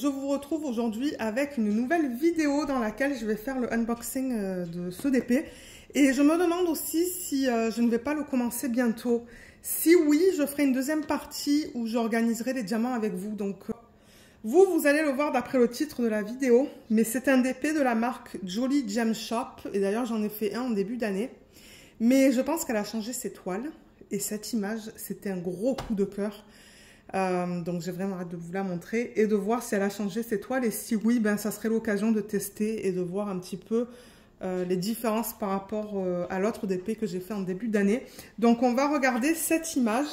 vous retrouve aujourd'hui avec une nouvelle vidéo dans laquelle je vais faire le unboxing de ce DP. Et je me demande aussi si je ne vais pas le commencer bientôt. Si oui, je ferai une deuxième partie où j'organiserai les diamants avec vous. Donc vous allez le voir d'après le titre de la vidéo. Mais c'est un DP de la marque Jolly Gem Shop. Et d'ailleurs, j'en ai fait un en début d'année. Mais je pense qu'elle a changé ses toiles. Et cette image, c'était un gros coup de cœur. Donc j'ai vraiment hâte de vous la montrer et de voir si elle a changé ses toiles. Et si oui, ben, ça serait l'occasion de tester et de voir un petit peu les différences par rapport à l'autre DP que j'ai fait en début d'année. Donc on va regarder cette image.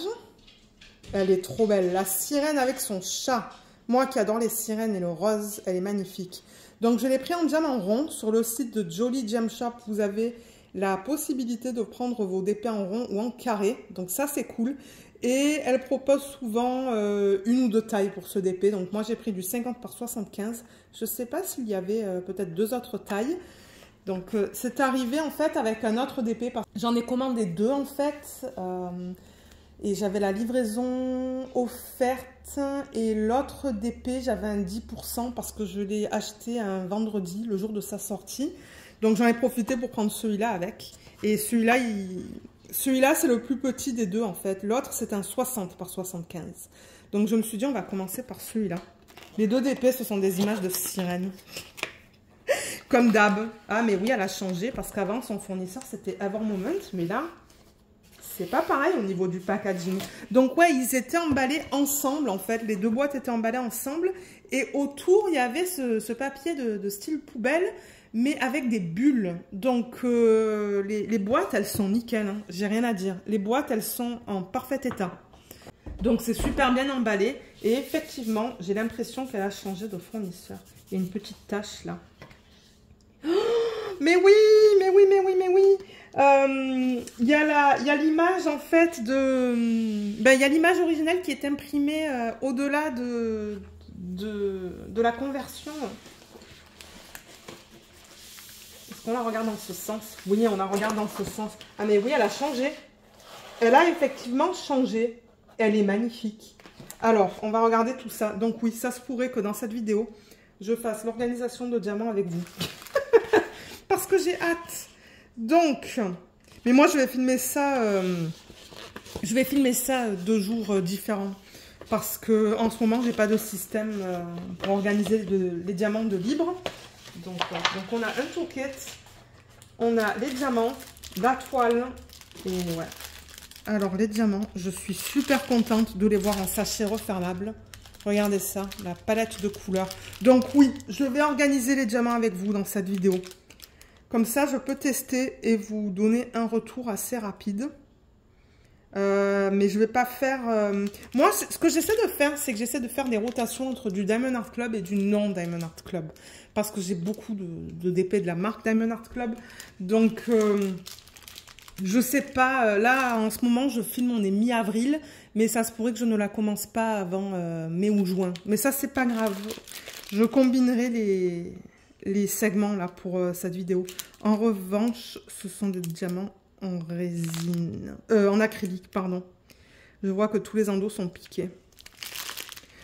Elle est trop belle. La sirène avec son chat. Moi qui adore les sirènes et le rose, elle est magnifique. Donc je l'ai pris en diamant rond. Sur le site de Jolly Gem Shop, vous avez la possibilité de prendre vos DP en rond ou en carré. Donc ça c'est cool. Et elle propose souvent une ou deux tailles pour ce DP. Donc moi j'ai pris du 50 par 75. Je ne sais pas s'il y avait peut-être deux autres tailles. Donc c'est arrivé en fait avec un autre DP. J'en ai commandé deux en fait. Et j'avais la livraison offerte. Et l'autre DP j'avais un 10% parce que je l'ai acheté un vendredi, le jour de sa sortie. Donc j'en ai profité pour prendre celui-là avec. Et celui-là, c'est le plus petit des deux en fait. L'autre, c'est un 60 par 75. Donc je me suis dit, on va commencer par celui-là. Les deux DP, ce sont des images de sirènes. Comme d'hab. Ah mais oui, elle a changé parce qu'avant, son fournisseur, c'était Evermoment. Mais là, c'est pas pareil au niveau du packaging. Donc ouais, ils étaient emballés ensemble en fait. Les deux boîtes étaient emballées ensemble. Et autour, il y avait ce papier de style poubelle, mais avec des bulles. Donc, les boîtes, elles sont nickel. Hein. J'ai rien à dire. Les boîtes, elles sont en parfait état. Donc, c'est super bien emballé. Et effectivement, j'ai l'impression qu'elle a changé de fournisseur. Il y a une petite tache là. Oh, mais oui, mais oui, mais oui, mais oui. Il y a l'image en fait de... Ben, il y a l'image originale qui est imprimée au-delà de la conversion. On la regarde dans ce sens. Oui, on la regarde dans ce sens. Ah mais oui, elle a changé. Elle a effectivement changé. Elle est magnifique. Alors, on va regarder tout ça. Donc oui, ça se pourrait que dans cette vidéo, je fasse l'organisation de diamants avec vous. Parce que j'ai hâte. Donc, mais moi je vais filmer ça. Je vais filmer ça 2 jours différents. Parce que en ce moment, j'ai pas de système pour organiser les diamants de libre. Donc on a un toolkit, on a les diamants, la toile, et ouais. Alors les diamants, je suis super contente de les voir en sachet refermable. Regardez ça, la palette de couleurs. Donc oui, je vais organiser les diamants avec vous dans cette vidéo. Comme ça, je peux tester et vous donner un retour assez rapide. Mais je vais pas faire... Moi, ce que j'essaie de faire, c'est que j'essaie de faire des rotations entre du Diamond Art Club et du non-Diamond Art Club. Parce que j'ai beaucoup de DP de la marque Diamond Art Club. Donc, je sais pas. Là, en ce moment, je filme, on est mi-avril. Mais ça se pourrait que je ne la commence pas avant mai ou juin. Mais ça, c'est pas grave. Je combinerai les segments là pour cette vidéo. En revanche, ce sont des diamants en résine, en acrylique, pardon. Je vois que tous les endos sont piqués.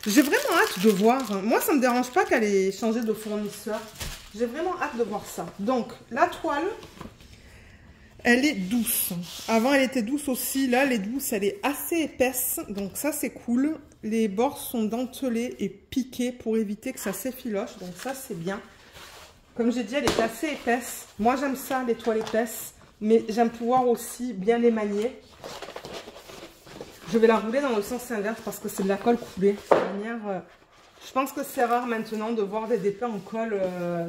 J'ai vraiment hâte de voir. Moi, ça ne me dérange pas qu'elle ait changé de fournisseur. J'ai vraiment hâte de voir ça. Donc, la toile, elle est douce. Avant, elle était douce aussi. Là, elle est douce. Elle est assez épaisse. Donc, ça, c'est cool. Les bords sont dentelés et piqués pour éviter que ça s'effiloche. Donc, ça, c'est bien. Comme j'ai dit, elle est assez épaisse. Moi, j'aime ça, les toiles épaisses. Mais j'aime pouvoir aussi bien les manier. Je vais la rouler dans le sens inverse parce que c'est de la colle coulée. Je pense que c'est rare maintenant de voir des DP en colle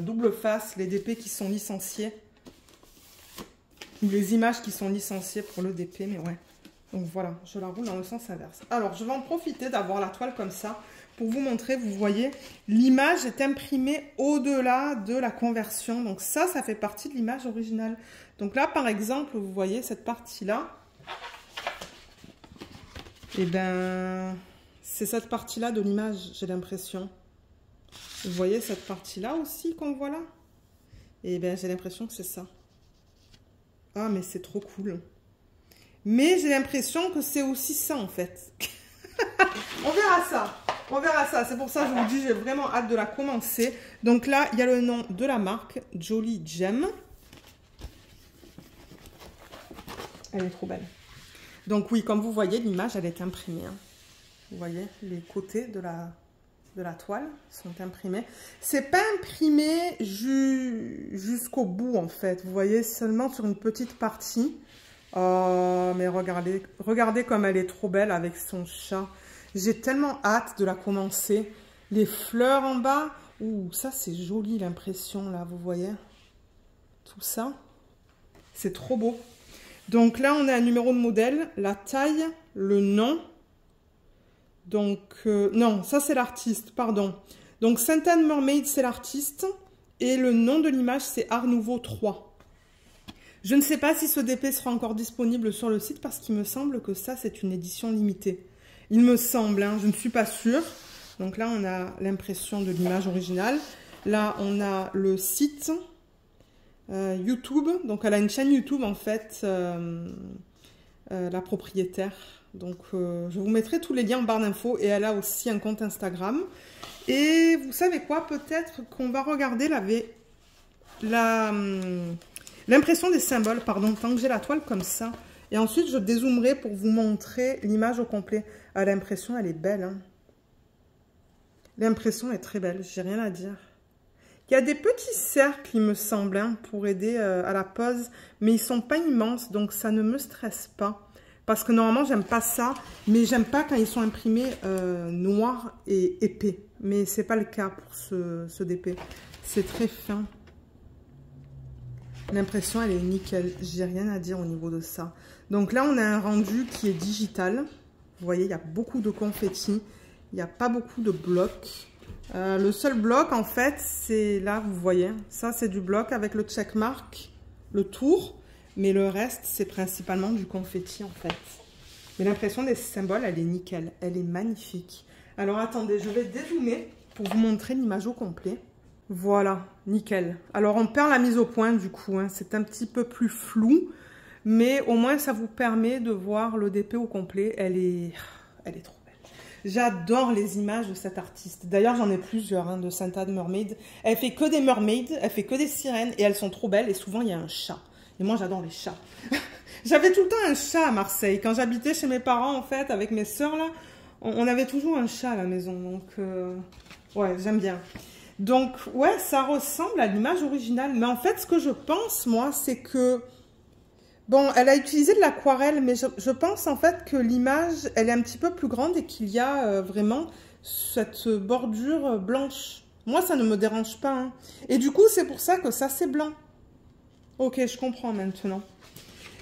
double face, les DP qui sont licenciés. Ou les images qui sont licenciées pour le DP, mais ouais. Donc voilà, je la roule dans le sens inverse. Alors, je vais en profiter d'avoir la toile comme ça pour vous montrer, vous voyez, l'image est imprimée au-delà de la conversion. Donc ça fait partie de l'image originale. Donc là, par exemple, vous voyez cette partie-là. Et ben, c'est cette partie-là de l'image, j'ai l'impression. Vous voyez cette partie-là aussi qu'on voit là? Et ben, j'ai l'impression que c'est ça. Ah, mais c'est trop cool. Mais j'ai l'impression que c'est aussi ça, en fait. On verra ça. On verra ça. C'est pour ça que je vous dis, j'ai vraiment hâte de la commencer. Donc là, il y a le nom de la marque, Jolly Gem. Elle est trop belle. Donc oui, comme vous voyez, l'image, elle est imprimée. Hein. Vous voyez, les côtés de la toile sont imprimés. C'est pas imprimé jusqu'au bout, en fait. Vous voyez, seulement sur une petite partie. Oh, mais regardez comme elle est trop belle avec son chat. J'ai tellement hâte de la commencer. Les fleurs en bas. Ouh, ça, c'est joli, l'impression, là, vous voyez. Tout ça. C'est trop beau. Donc là, on a un numéro de modèle, la taille, le nom. Donc, non, ça, c'est l'artiste, pardon. Donc, Saint Anne Mermaid, c'est l'artiste. Et le nom de l'image, c'est Art Nouveau 3. Je ne sais pas si ce DP sera encore disponible sur le site parce qu'il me semble que ça, c'est une édition limitée. Il me semble, hein, je ne suis pas sûre. Donc là, on a l'impression de l'image originale. Là, on a le site YouTube. Donc, elle a une chaîne YouTube, en fait, la propriétaire. Donc, je vous mettrai tous les liens en barre d'infos. Et elle a aussi un compte Instagram. Et vous savez quoi? Peut-être qu'on va regarder l'impression des symboles, pardon, tant que j'ai la toile comme ça. Et ensuite, je dézoomerai pour vous montrer l'image au complet. Ah, l'impression, elle est belle. Hein. L'impression est très belle, j'ai rien à dire. Il y a des petits cercles, il me semble, hein, pour aider à la pose. Mais ils sont pas immenses, donc ça ne me stresse pas. Parce que normalement, j'aime pas ça. Mais j'aime pas quand ils sont imprimés noirs et épais. Mais c'est pas le cas pour ce DP. C'est très fin. L'impression, elle est nickel. J'ai rien à dire au niveau de ça. Donc là, on a un rendu qui est digital. Vous voyez, il y a beaucoup de confettis. Il n'y a pas beaucoup de blocs. Le seul bloc, en fait, c'est là, vous voyez. Ça, c'est du bloc avec le checkmark, le tour. Mais le reste, c'est principalement du confetti, en fait. Mais l'impression des symboles, elle est nickel. Elle est magnifique. Alors, attendez, je vais dézoomer pour vous montrer l'image au complet. Voilà, nickel. Alors, on perd la mise au point, du coup. Hein. C'est un petit peu plus flou. Mais au moins, ça vous permet de voir le DP au complet. Elle est trop belle. J'adore les images de cette artiste. D'ailleurs, j'en ai plusieurs hein, de Saint Anne Mermaid. Elle fait que des mermaids, elle fait que des sirènes. Et elles sont trop belles. Et souvent, il y a un chat. Et moi, j'adore les chats. J'avais tout le temps un chat à Marseille. Quand j'habitais chez mes parents, en fait, avec mes sœurs, là, on avait toujours un chat à la maison. Donc, ouais, j'aime bien. Donc, ouais, ça ressemble à l'image originale. Mais en fait, ce que je pense, moi, c'est que... Bon, elle a utilisé de l'aquarelle, mais je pense, en fait, que l'image, elle est un petit peu plus grande et qu'il y a vraiment cette bordure blanche. Moi, ça ne me dérange pas. Hein. Et du coup, c'est pour ça que ça, c'est blanc. Ok, je comprends maintenant.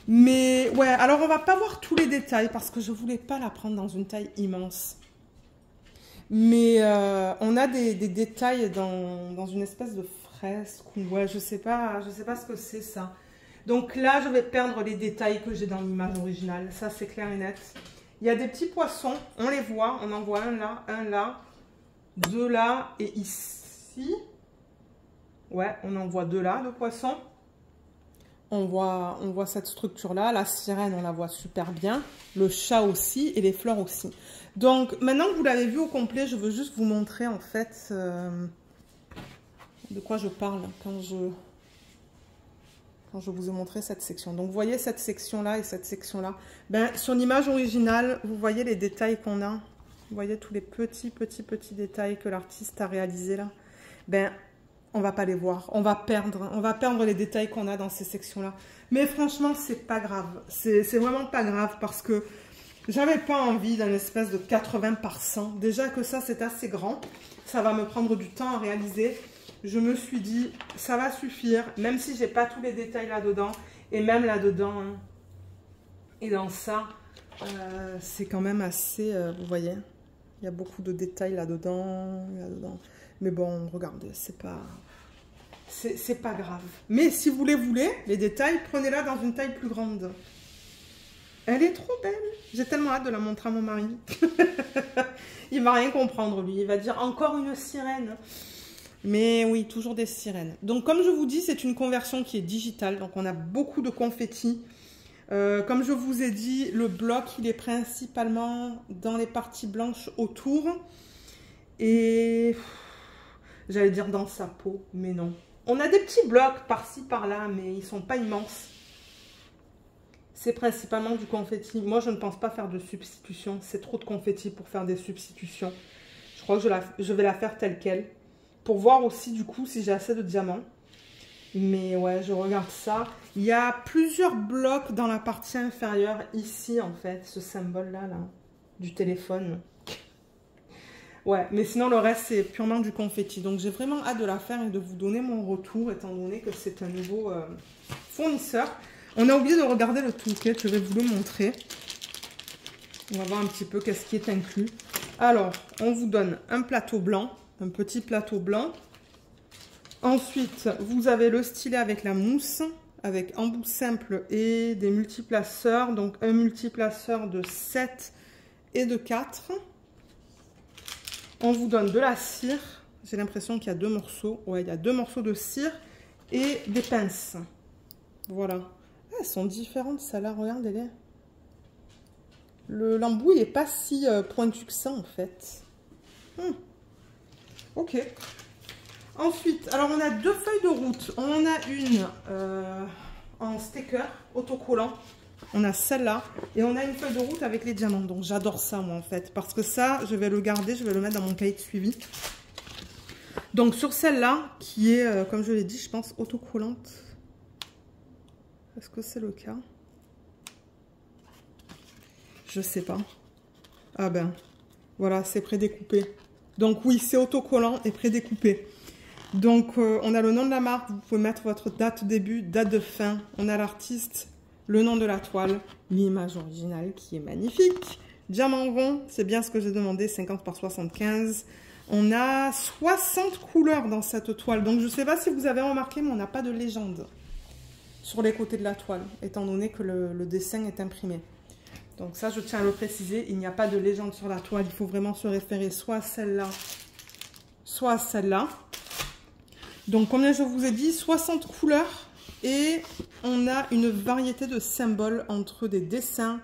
Mais, ouais, alors on va pas voir tous les détails parce que je voulais pas la prendre dans une taille immense. Mais on a des détails dans une espèce de fresque ou ouais, je sais pas ce que c'est ça. Donc là, je vais perdre les détails que j'ai dans l'image originale. Ça, c'est clair et net. Il y a des petits poissons, on les voit. On en voit un là, deux là et ici. Ouais, on en voit deux là, de poissons. On voit cette structure-là. La sirène, on la voit super bien. Le chat aussi et les fleurs aussi. Donc, maintenant que vous l'avez vu au complet, je veux juste vous montrer, en fait, de quoi je parle quand je vous ai montré cette section. Donc, vous voyez cette section-là et cette section-là. Ben, sur l'image originale, vous voyez les détails qu'on a. Vous voyez tous les petits détails que l'artiste a réalisés là. Ben, on va pas les voir. On va perdre les détails qu'on a dans ces sections-là. Mais franchement, c'est pas grave. C'est vraiment pas grave parce que j'avais pas envie d'un espèce de 80 par 100. Déjà que ça, c'est assez grand. Ça va me prendre du temps à réaliser. Je me suis dit, ça va suffire, même si j'ai pas tous les détails là-dedans. Et même là-dedans, hein, et dans ça, c'est quand même assez, vous voyez, il y a beaucoup de détails là-dedans. Mais bon, regardez, c'est pas grave. Mais si vous les voulez, les détails, prenez-la dans une taille plus grande. Elle est trop belle. J'ai tellement hâte de la montrer à mon mari. Il va rien comprendre, lui. Il va dire, encore une sirène. Mais oui, toujours des sirènes. Donc, comme je vous dis, c'est une conversion qui est digitale. Donc, on a beaucoup de confettis. Comme je vous ai dit, le bloc, il est principalement dans les parties blanches autour. Et j'allais dire dans sa peau, mais non. On a des petits blocs par-ci, par-là, mais ils sont pas immenses. C'est principalement du confetti. Moi, je ne pense pas faire de substitution. C'est trop de confetti pour faire des substitutions. Je crois que je vais la faire telle quelle. Pour voir aussi, du coup, si j'ai assez de diamants. Mais ouais, je regarde ça. Il y a plusieurs blocs dans la partie inférieure. Ici, en fait, ce symbole-là, là, du téléphone. Ouais, mais sinon, le reste, c'est purement du confetti. Donc, j'ai vraiment hâte de la faire et de vous donner mon retour, étant donné que c'est un nouveau fournisseur. On a oublié de regarder le toolkit, je vais vous le montrer. On va voir un petit peu qu'est-ce qui est inclus. Alors, on vous donne un plateau blanc, un petit plateau blanc. Ensuite, vous avez le stylet avec la mousse, avec embout simple et des multiplaceurs. Donc, un multiplaceur de 7 et de 4. On vous donne de la cire. J'ai l'impression qu'il y a 2 morceaux. Ouais, il y a 2 morceaux de cire et des pinces. Voilà. Ah, elles sont différentes, celles-là. Regardez-les. L'embout, il n'est pas si pointu que ça, en fait. Ok. Ensuite, alors on a 2 feuilles de route. On en a une en sticker, autocollant. On a celle-là. Et on a une feuille de route avec les diamants. Donc j'adore ça, moi, en fait. Parce que ça, je vais le garder, je vais le mettre dans mon cahier de suivi. Donc sur celle-là, qui est, comme je l'ai dit, je pense, autocollante. Est-ce que c'est le cas? Je sais pas. Ah ben, voilà, c'est prédécoupé. Donc oui, c'est autocollant et prédécoupé. Donc on a le nom de la marque, vous pouvez mettre votre date de début, date de fin. On a l'artiste, le nom de la toile, l'image originale qui est magnifique. Diamant rond, c'est bien ce que j'ai demandé, 50 par 75. On a 60 couleurs dans cette toile. Donc je ne sais pas si vous avez remarqué, mais on n'a pas de légende sur les côtés de la toile, étant donné que le dessin est imprimé. Donc ça, je tiens à le préciser, il n'y a pas de légende sur la toile. Il faut vraiment se référer soit à celle-là, soit à celle-là. Donc, combien je vous ai dit? 60 couleurs. Et on a une variété de symboles entre des dessins,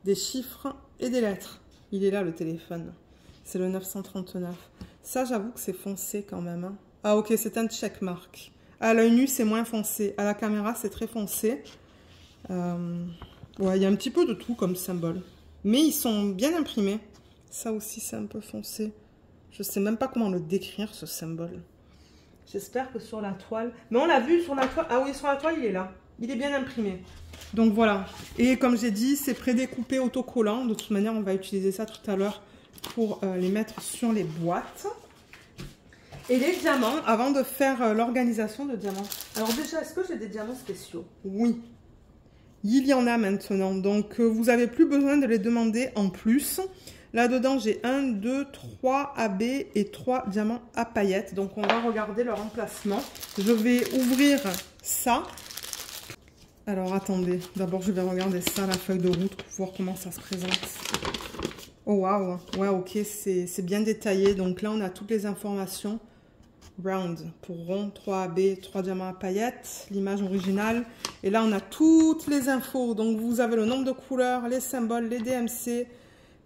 des chiffres et des lettres. Il est là, le téléphone. C'est le 939. Ça, j'avoue que c'est foncé quand même. Hein. Ah, ok, c'est un checkmark. À l'œil nu, c'est moins foncé. À la caméra, c'est très foncé. Ouais, il y a un petit peu de tout comme symbole. Mais ils sont bien imprimés. Ça aussi, c'est un peu foncé. Je ne sais même pas comment le décrire, ce symbole. J'espère que sur la toile... Mais on l'a vu sur la toile. Ah oui, sur la toile, il est là. Il est bien imprimé. Donc voilà. Et comme j'ai dit, c'est prédécoupé autocollant. De toute manière, on va utiliser ça tout à l'heure pour les mettre sur les boîtes. Et les diamants, avant de faire l'organisation de diamants. Alors déjà, est-ce que j'ai des diamants spéciaux? Oui. Il y en a maintenant. Donc, vous n'avez plus besoin de les demander en plus. Là-dedans, j'ai 1, 2, 3 AB et 3 diamants à paillettes. Donc, on va regarder leur emplacement. Je vais ouvrir ça. Alors, attendez. D'abord, je vais regarder ça, la feuille de route, pour voir comment ça se présente. Oh, waouh. Ouais, ok, c'est bien détaillé. Donc là, on a toutes les informations. Round pour rond, 3 AB, 3 diamants à paillettes, l'image originale. Et là, on a toutes les infos. Donc, vous avez le nombre de couleurs, les symboles, les DMC,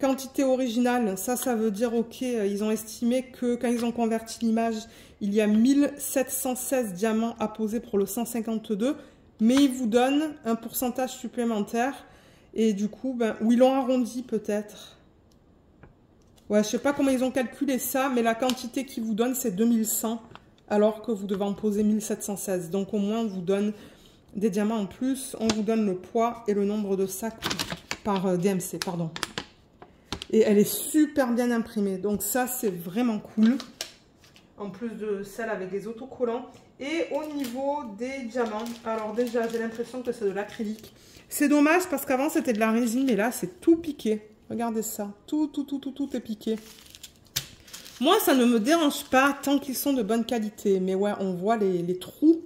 quantité originale. Ça veut dire, ok, ils ont estimé que quand ils ont converti l'image, il y a 1716 diamants à poser pour le 152. Mais ils vous donnent un pourcentage supplémentaire. Et du coup, ben, ou ils l'ont arrondi peut-être. Ouais, je sais pas comment ils ont calculé ça, mais la quantité qu'ils vous donnent, c'est 2100, alors que vous devez en poser 1716. Donc au moins, on vous donne des diamants en plus, on vous donne le poids et le nombre de sacs par DMC, pardon. Et elle est super bien imprimée, donc ça, c'est vraiment cool. En plus de celle avec les autocollants. Et au niveau des diamants, alors déjà, j'ai l'impression que c'est de l'acrylique. C'est dommage parce qu'avant, c'était de la résine, mais là, c'est tout piqué. Regardez ça, tout est piqué. Moi, ça ne me dérange pas tant qu'ils sont de bonne qualité. Mais ouais, on voit les trous.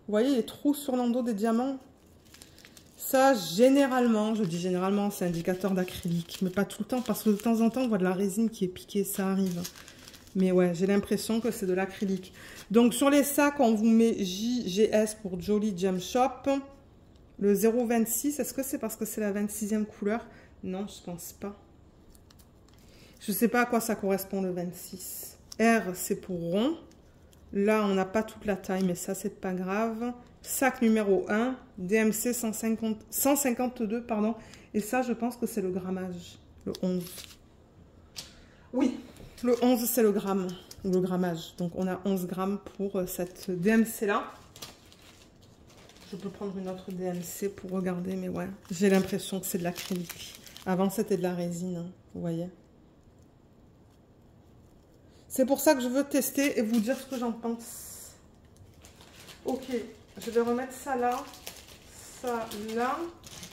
Vous voyez les trous sur l'endos des diamants? Ça, généralement, je dis généralement, c'est indicateur d'acrylique. Mais pas tout le temps, parce que de temps en temps, on voit de la résine qui est piquée, ça arrive. Mais ouais, j'ai l'impression que c'est de l'acrylique. Donc, sur les sacs, on vous met JGS pour Jolly Gem Shop. Le 0,26, est-ce que c'est parce que c'est la 26e couleur? Non, je pense pas. Je sais pas à quoi ça correspond le 26. R, c'est pour rond. Là, on n'a pas toute la taille, mais ça, c'est pas grave. Sac numéro 1, DMC 152, pardon. Et ça, je pense que c'est le grammage, le 11. Oui, le 11, c'est le gramme, ou le grammage. Donc, on a 11 grammes pour cette DMC-là. Je peux prendre une autre DMC pour regarder, mais ouais, j'ai l'impression que c'est de l'acrylique. Avant, c'était de la résine, hein, vous voyez. C'est pour ça que je veux tester et vous dire ce que j'en pense. Ok, je vais remettre ça là,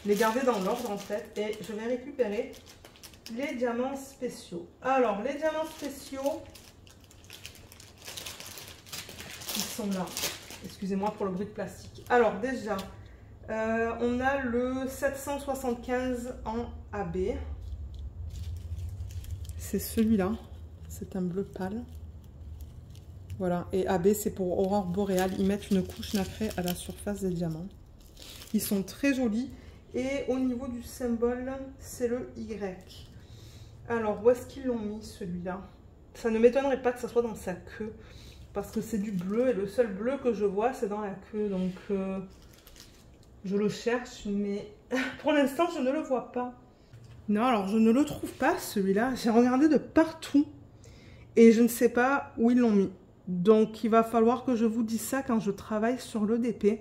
les garder dans l'ordre en fait, et je vais récupérer les diamants spéciaux. Alors, les diamants spéciaux, ils sont là. Excusez-moi pour le bruit de plastique. Alors, déjà, on a le 775 en AB. C'est celui-là. C'est un bleu pâle. Voilà. Et AB, c'est pour aurore boréale. Ils mettent une couche nacrée à la surface des diamants. Ils sont très jolis. Et au niveau du symbole, c'est le Y. Alors, où est-ce qu'ils l'ont mis, celui-là? Ça ne m'étonnerait pas que ça soit dans sa queue. Parce que c'est du bleu. Et le seul bleu que je vois, c'est dans la queue. Donc, je le cherche. Mais pour l'instant, je ne le vois pas. Non, alors, je ne le trouve pas, celui-là. J'ai regardé de partout. Et je ne sais pas où ils l'ont mis. Donc, il va falloir que je vous dise ça quand je travaille sur le DP.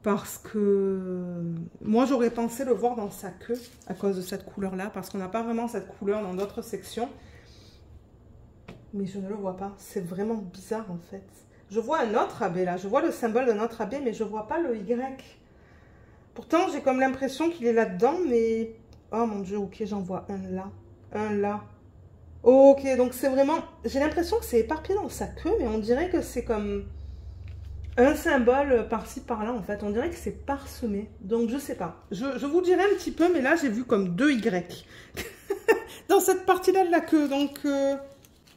Parce que moi, j'aurais pensé le voir dans sa queue à cause de cette couleur-là. Parce qu'on n'a pas vraiment cette couleur dans d'autres sections. Mais je ne le vois pas. C'est vraiment bizarre, en fait. Je vois un autre AB, là. Je vois le symbole d'un autre AB, mais je ne vois pas le Y. Pourtant, j'ai comme l'impression qu'il est là-dedans, mais... Oh, mon Dieu, ok, j'en vois un là. Un là. Ok, donc c'est vraiment... J'ai l'impression que c'est éparpillé dans sa queue, mais on dirait que c'est comme un symbole par-ci, par-là, en fait. On dirait que c'est parsemé. Donc, je sais pas. Je vous dirai un petit peu, mais là, j'ai vu comme 2 Y dans cette partie-là de la queue. Donc,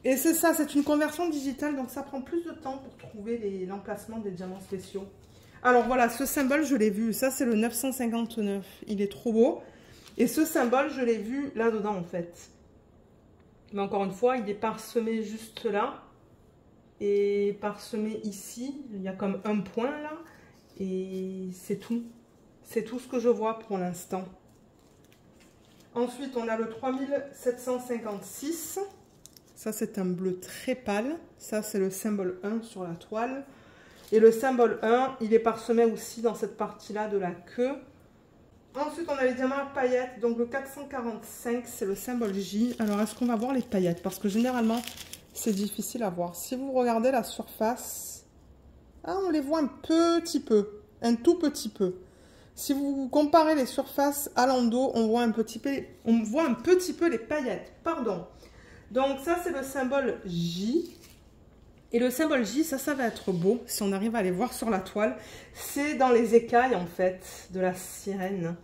et c'est ça, c'est une conversion digitale, donc ça prend plus de temps pour trouver l'emplacement des diamants spéciaux. Alors, voilà, ce symbole, je l'ai vu. Ça, c'est le 959. Il est trop beau. Et ce symbole, je l'ai vu là-dedans, en fait. Mais encore une fois, il est parsemé juste là. Et parsemé ici. Il y a comme un point là. Et c'est tout. C'est tout ce que je vois pour l'instant. Ensuite, on a le 3756. Ça, c'est un bleu très pâle. Ça, c'est le symbole 1 sur la toile. Et le symbole 1, il est parsemé aussi dans cette partie-là de la queue. Ensuite, on a les diamants à paillettes. Donc, le 445, c'est le symbole J. Alors, est-ce qu'on va voir les paillettes? Parce que généralement, c'est difficile à voir. Si vous regardez la surface, on les voit un petit peu. Un tout petit peu. Si vous comparez les surfaces à l'endos, on voit un petit peu les paillettes. Pardon. Donc, ça, c'est le symbole J. Et le symbole J, ça va être beau, si on arrive à les voir sur la toile. C'est dans les écailles, en fait, de la sirène.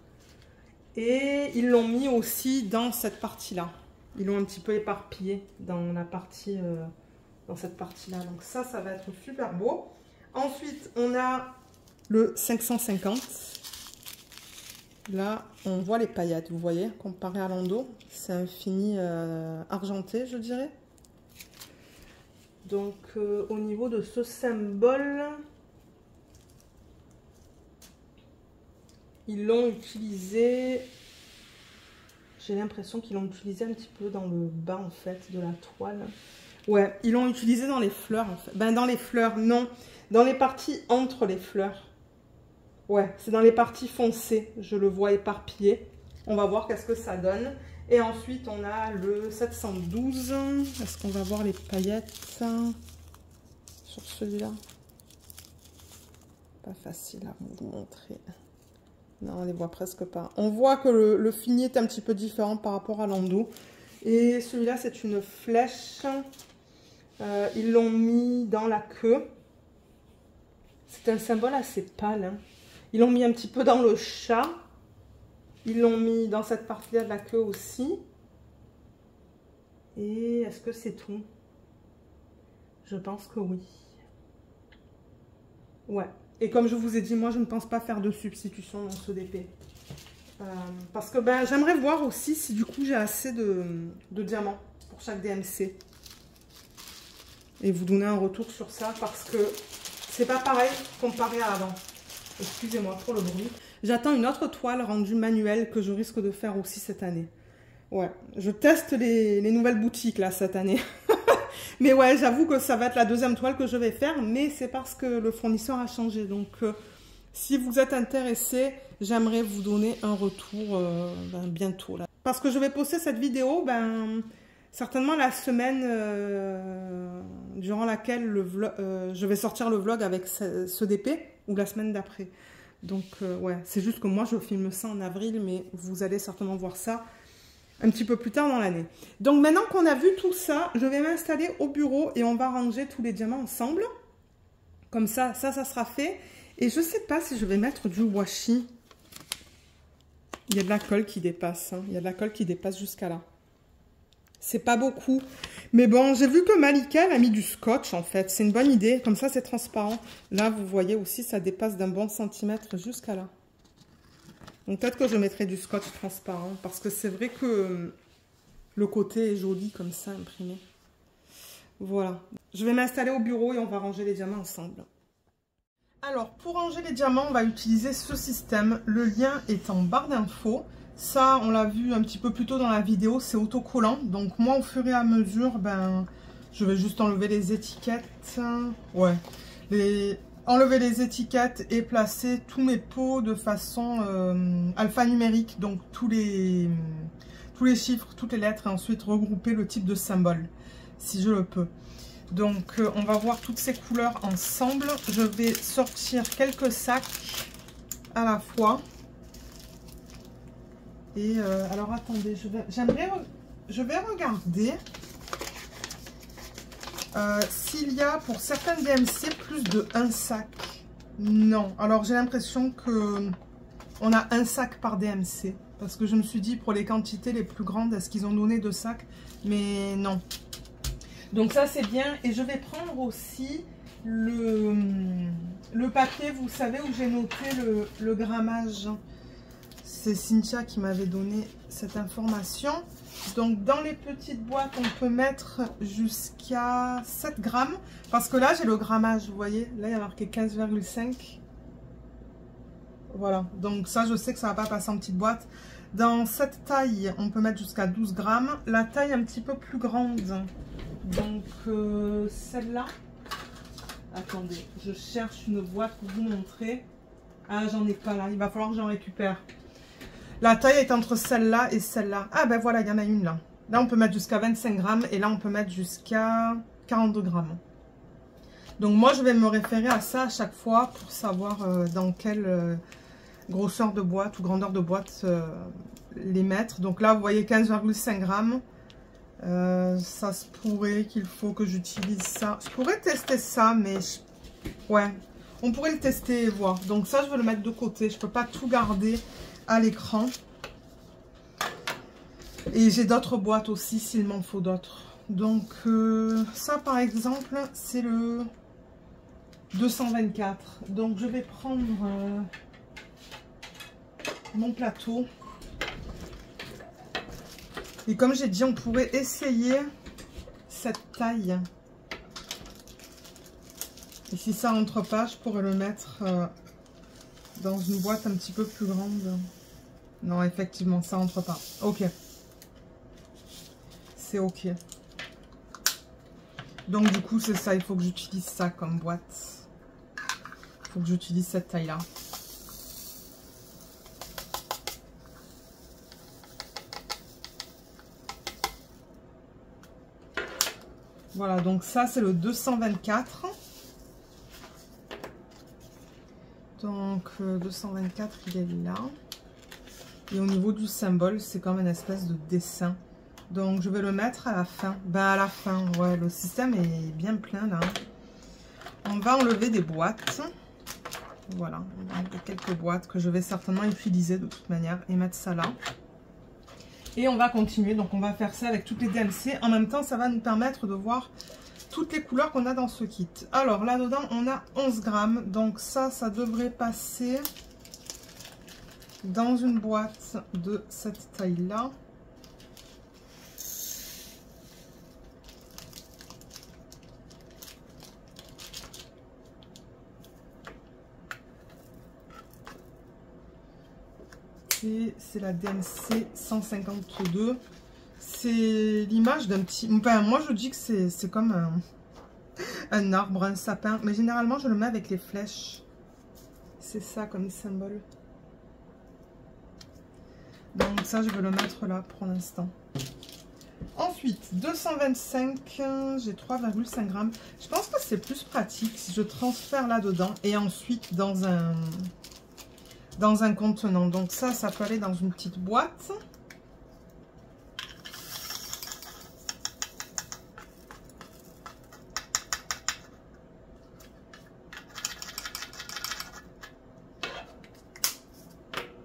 Et ils l'ont mis aussi dans cette partie-là. Ils l'ont un petit peu éparpillé dans la partie, dans cette partie-là. Donc ça va être super beau. Ensuite, on a le 550. Là, on voit les paillettes, vous voyez, comparé à l'endos. C'est un fini argenté, je dirais. Donc, au niveau de ce symbole, ils l'ont utilisé, j'ai l'impression qu'ils l'ont utilisé un petit peu dans le bas, en fait, de la toile. Ouais, ils l'ont utilisé dans les fleurs, en fait. Ben, dans les fleurs, non. Dans les parties entre les fleurs. Ouais, c'est dans les parties foncées. Je le vois éparpillé. On va voir qu'est-ce que ça donne. Et ensuite, on a le 712. Est-ce qu'on va voir les paillettes sur celui-là? Pas facile à vous montrer. Non, on les voit presque pas. On voit que le fini est un petit peu différent par rapport à l'endos. Et celui-là, c'est une flèche. Ils l'ont mis dans la queue. C'est un symbole assez pâle. Hein. Ils l'ont mis un petit peu dans le chat. Ils l'ont mis dans cette partie-là de la queue aussi. Et est-ce que c'est tout? Je pense que oui. Ouais. Et comme je vous ai dit, moi, je ne pense pas faire de substitution dans ce DP. Parce que ben, j'aimerais voir aussi si du coup j'ai assez de diamants pour chaque DMC. et vous donner un retour sur ça parce que c'est pas pareil comparé à avant. Excusez-moi pour le bruit. J'attends une autre toile rendue manuelle que je risque de faire aussi cette année. Ouais, je teste les nouvelles boutiques là cette année. Mais ouais, j'avoue que ça va être la deuxième toile que je vais faire, mais c'est parce que le fournisseur a changé. Donc, si vous êtes intéressé, j'aimerais vous donner un retour bientôt. Là. Parce que je vais poster cette vidéo, certainement la semaine durant laquelle je vais sortir le vlog avec ce DP, ou la semaine d'après. Donc, ouais, c'est juste que moi, je filme ça en avril, mais vous allez certainement voir ça un petit peu plus tard dans l'année. Donc maintenant qu'on a vu tout ça, je vais m'installer au bureau et on va ranger tous les diamants ensemble. Comme ça sera fait. Et je ne sais pas si je vais mettre du washi. Il y a de la colle qui dépasse. Hein. Il y a de la colle qui dépasse jusqu'à là. C'est pas beaucoup. Mais bon, j'ai vu que Malika elle a mis du scotch en fait. C'est une bonne idée. Comme ça, c'est transparent. Là, vous voyez aussi, ça dépasse d'un bon centimètre jusqu'à là. Donc peut-être que je mettrai du scotch transparent parce que c'est vrai que le côté est joli comme ça imprimé. Voilà. Je vais m'installer au bureau et on va ranger les diamants ensemble. Alors pour ranger les diamants, on va utiliser ce système. Le lien est en barre d'infos. Ça, on l'a vu un petit peu plus tôt dans la vidéo, c'est autocollant. Donc moi, au fur et à mesure, je vais juste enlever les étiquettes. Ouais. Enlever les étiquettes et placer tous mes pots de façon alphanumérique, donc tous les chiffres, toutes les lettres, et ensuite regrouper le type de symbole, si je le peux. Donc on va voir toutes ces couleurs ensemble. Je vais sortir quelques sacs à la fois. Et alors attendez, je vais regarder s'il y a pour certaines DMC plus de un sac. Non, alors j'ai l'impression que on a un sac par DMC. Parce que je me suis dit pour les quantités les plus grandes, est-ce qu'ils ont donné 2 sacs? Mais non. Donc ça c'est bien. Et je vais prendre aussi le papier, vous savez, où j'ai noté le grammage. C'est Cynthia qui m'avait donné cette information. Donc dans les petites boîtes, on peut mettre jusqu'à 7 grammes. Parce que là, j'ai le grammage, vous voyez. Là, il y a marqué 15,5. Voilà. Donc ça, je sais que ça ne va pas passer en petite boîte. Dans cette taille, on peut mettre jusqu'à 12 grammes. La taille un petit peu plus grande. Donc celle-là. Attendez, je cherche une boîte pour vous montrer. Ah, j'en ai pas là. Il va falloir que j'en récupère. La taille est entre celle-là et celle-là. Ah ben voilà, il y en a une là. Là, on peut mettre jusqu'à 25 grammes et là, on peut mettre jusqu'à 42 grammes. Donc moi, je vais me référer à ça à chaque fois pour savoir dans quelle grosseur de boîte ou grandeur de boîte les mettre. Donc là, vous voyez 15,5 grammes. Ça se pourrait qu'il faut que j'utilise ça. Je pourrais tester ça, mais ouais, on pourrait le tester et voir. Donc ça, je vais le mettre de côté. Je ne peux pas tout garder à l'écran. Et j'ai d'autres boîtes aussi s'il m'en faut d'autres. Donc ça par exemple c'est le 224. Donc je vais prendre mon plateau. Et comme j'ai dit, on pourrait essayer cette taille. Et si ça rentre pas, je pourrais le mettre dans une boîte un petit peu plus grande. Non, effectivement, ça rentre pas. Ok. C'est ok. Donc du coup, c'est ça. Il faut que j'utilise ça comme boîte. Il faut que j'utilise cette taille-là. Voilà, donc ça, c'est le 224. Donc 224, il est là. Et au niveau du symbole, c'est comme une espèce de dessin. Donc je vais le mettre à la fin. Ben à la fin, ouais, le système est bien plein là. On va enlever des boîtes. Voilà, on va enlever quelques boîtes que je vais certainement utiliser de toute manière et mettre ça là. Et on va continuer, donc on va faire ça avec toutes les DMC. En même temps, ça va nous permettre de voir toutes les couleurs qu'on a dans ce kit. Alors là-dedans, on a 11 grammes. Donc ça devrait passer dans une boîte de cette taille-là. DMC, c'est la DMC 152. C'est l'image d'un petit... Enfin, moi je dis que c'est comme un arbre, un sapin. Mais généralement je le mets avec les flèches. C'est ça comme symbole. Donc ça je vais le mettre là pour l'instant. Ensuite, 225, j'ai 3,5 grammes. Je pense que c'est plus pratique si je transfère là-dedans et ensuite dans un contenant. Donc ça peut aller dans une petite boîte.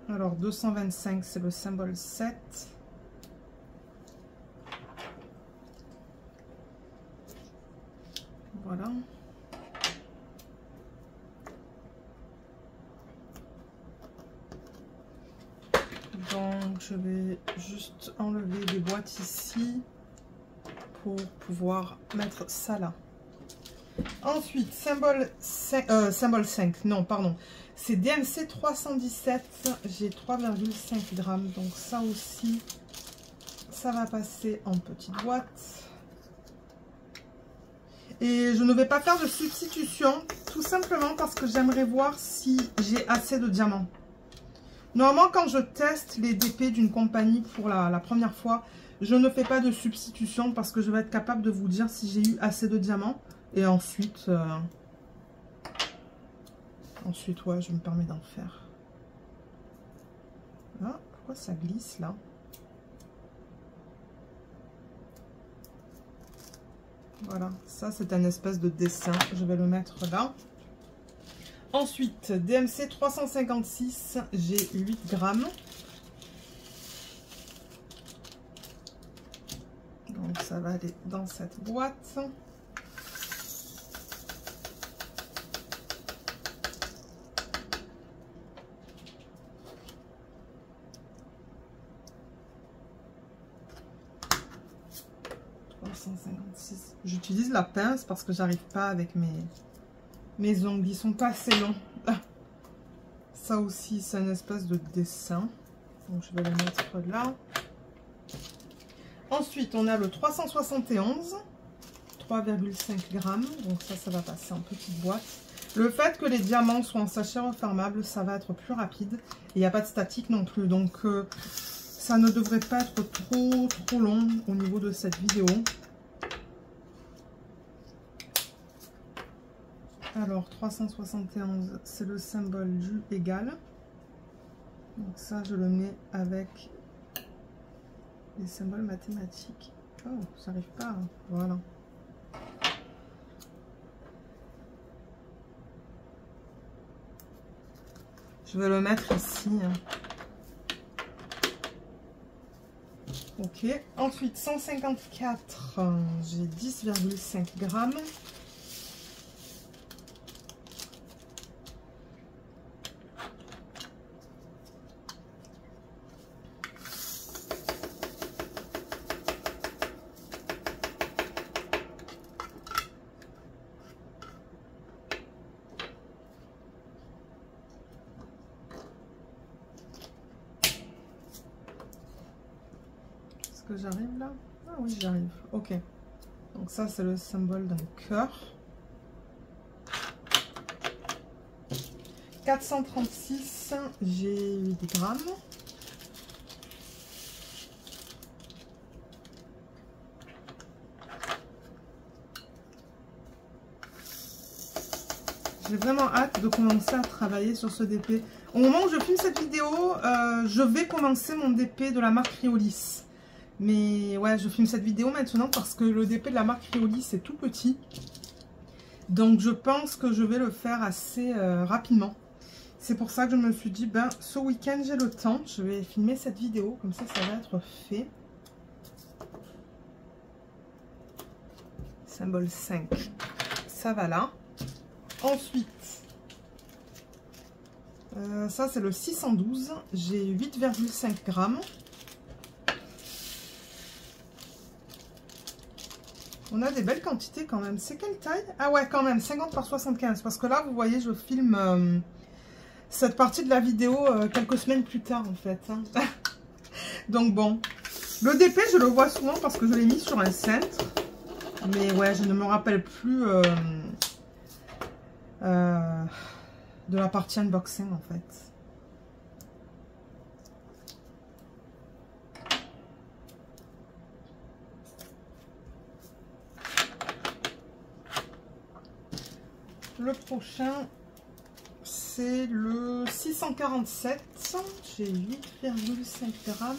Alors, 225, c'est le symbole 7. Voilà. Donc, je vais juste enlever les boîtes ici pour pouvoir mettre ça là. Ensuite, symbole 5, non, pardon. C'est DMC 317, j'ai 3,5 grammes. Donc ça aussi, ça va passer en petite boîte. Et je ne vais pas faire de substitution, tout simplement parce que j'aimerais voir si j'ai assez de diamants. Normalement, quand je teste les DP d'une compagnie pour la première fois, je ne fais pas de substitution parce que je vais être capable de vous dire si j'ai eu assez de diamants. Et ensuite, ouais, je me permets d'en faire. Ah, pourquoi ça glisse là? Voilà, ça c'est un espèce de dessin. Je vais le mettre là. Ensuite, DMC 356, j'ai 8 grammes. Donc ça va aller dans cette boîte. J'utilise la pince parce que j'arrive pas avec mes ongles, ils sont pas assez longs. Ça aussi c'est une espèce de dessin, donc je vais le mettre là. Ensuite on a le 371, 3,5 grammes, donc ça va passer en petite boîte. Le fait que les diamants soient en sachet refermable, ça va être plus rapide et il n'y a pas de statique non plus, donc ça ne devrait pas être trop long au niveau de cette vidéo. Alors 371, c'est le symbole du égal. Donc ça, je le mets avec les symboles mathématiques. Oh, ça n'arrive pas. Hein. Voilà. Je vais le mettre ici. Hein. Ok. Ensuite, 154, j'ai 10,5 grammes. J'arrive là? Ah oui, j'arrive. Ok. Donc ça, c'est le symbole d'un cœur. 436, j'ai 8 grammes. J'ai vraiment hâte de commencer à travailler sur ce DP. Au moment où je filme cette vidéo, je vais commencer mon DP de la marque Riolis. Mais ouais, je filme cette vidéo maintenant parce que le DP de la marque Riolis c'est tout petit. Donc je pense que je vais le faire assez rapidement. C'est pour ça que je me suis dit, ben ce week-end j'ai le temps. Je vais filmer cette vidéo, comme ça va être fait. Symbole 5, ça va là. Ensuite, ça c'est le 612, j'ai 8,5 grammes. On a des belles quantités quand même. C'est quelle taille? Ah ouais, quand même, 50 par 75. Parce que là, vous voyez, je filme cette partie de la vidéo quelques semaines plus tard en fait. Hein. Donc bon, le DP je le vois souvent parce que je l'ai mis sur un cintre. Mais ouais, je ne me rappelle plus de la partie unboxing en fait. Le prochain, c'est le 647. J'ai 8,5 grammes.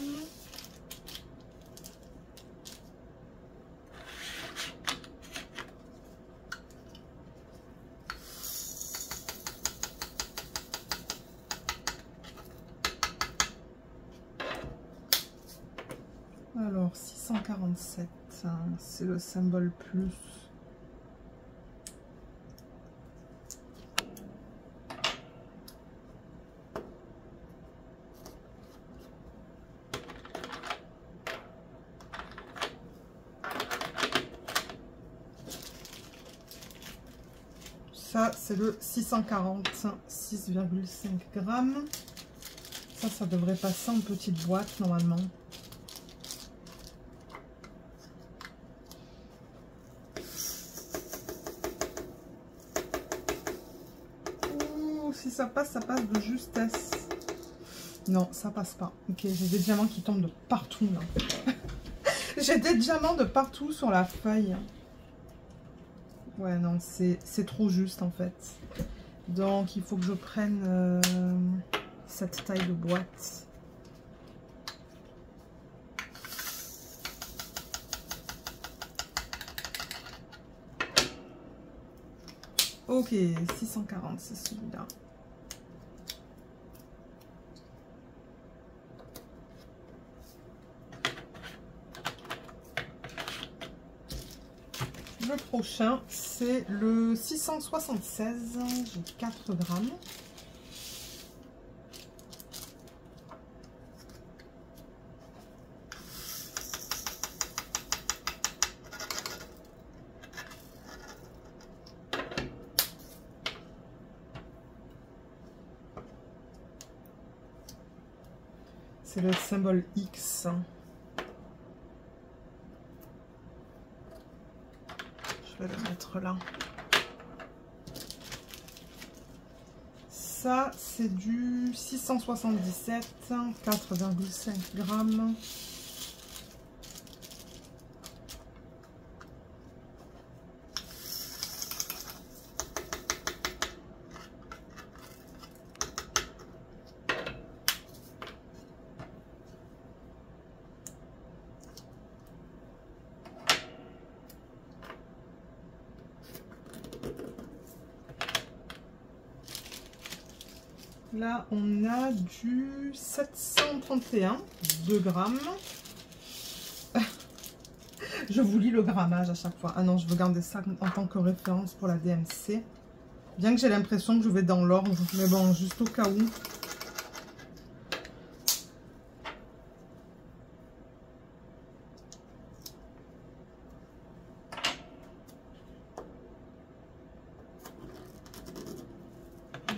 Alors, 647, hein, c'est le symbole plus. Ça, c'est le 640, 6,5 grammes. Ça devrait passer en petite boîte normalement. Si ça passe de justesse. Non, ça passe pas. Ok, j'ai des diamants qui tombent de partout là. J'ai des diamants de partout sur la feuille. Ouais, non, c'est trop juste en fait. Donc, il faut que je prenne cette taille de boîte. Ok, 640, c'est celui-là. Le prochain, c'est le 676, j'ai 4 grammes. C'est le symbole X. Je vais le mettre là. Ça, c'est du 677, 4,5 grammes. Là, on a du 731, 2 grammes. Je vous lis le grammage à chaque fois. Ah non, je veux garder ça en tant que référence pour la DMC. Bien que j'ai l'impression que je vais dans l'ordre. Mais bon, juste au cas où.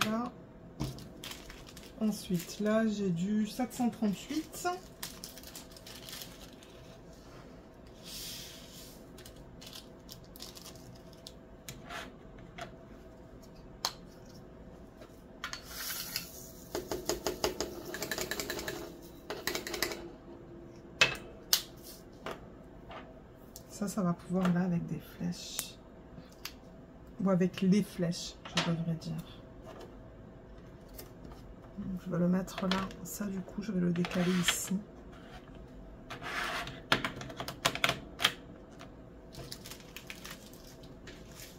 Là. Ensuite, là, j'ai du 738. Ça va pouvoir là avec des flèches. Ou avec les flèches, je devrais dire. Donc, je vais le mettre là. Ça, du coup, je vais le décaler ici.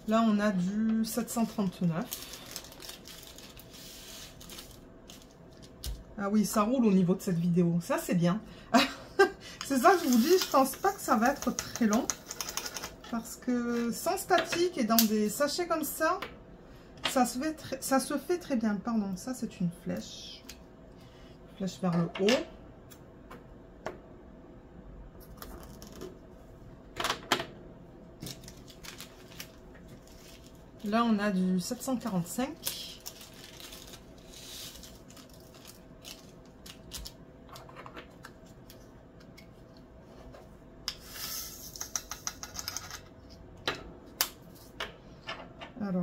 Là, on a du 739. Ah oui, ça roule au niveau de cette vidéo. Ça, c'est bien. C'est ça que je vous dis. Je pense pas que ça va être très long. Parce que sans statique et dans des sachets comme ça, ça se fait très bien. Pardon, ça, c'est une flèche. Flèche vers le haut. Là, on a du 745.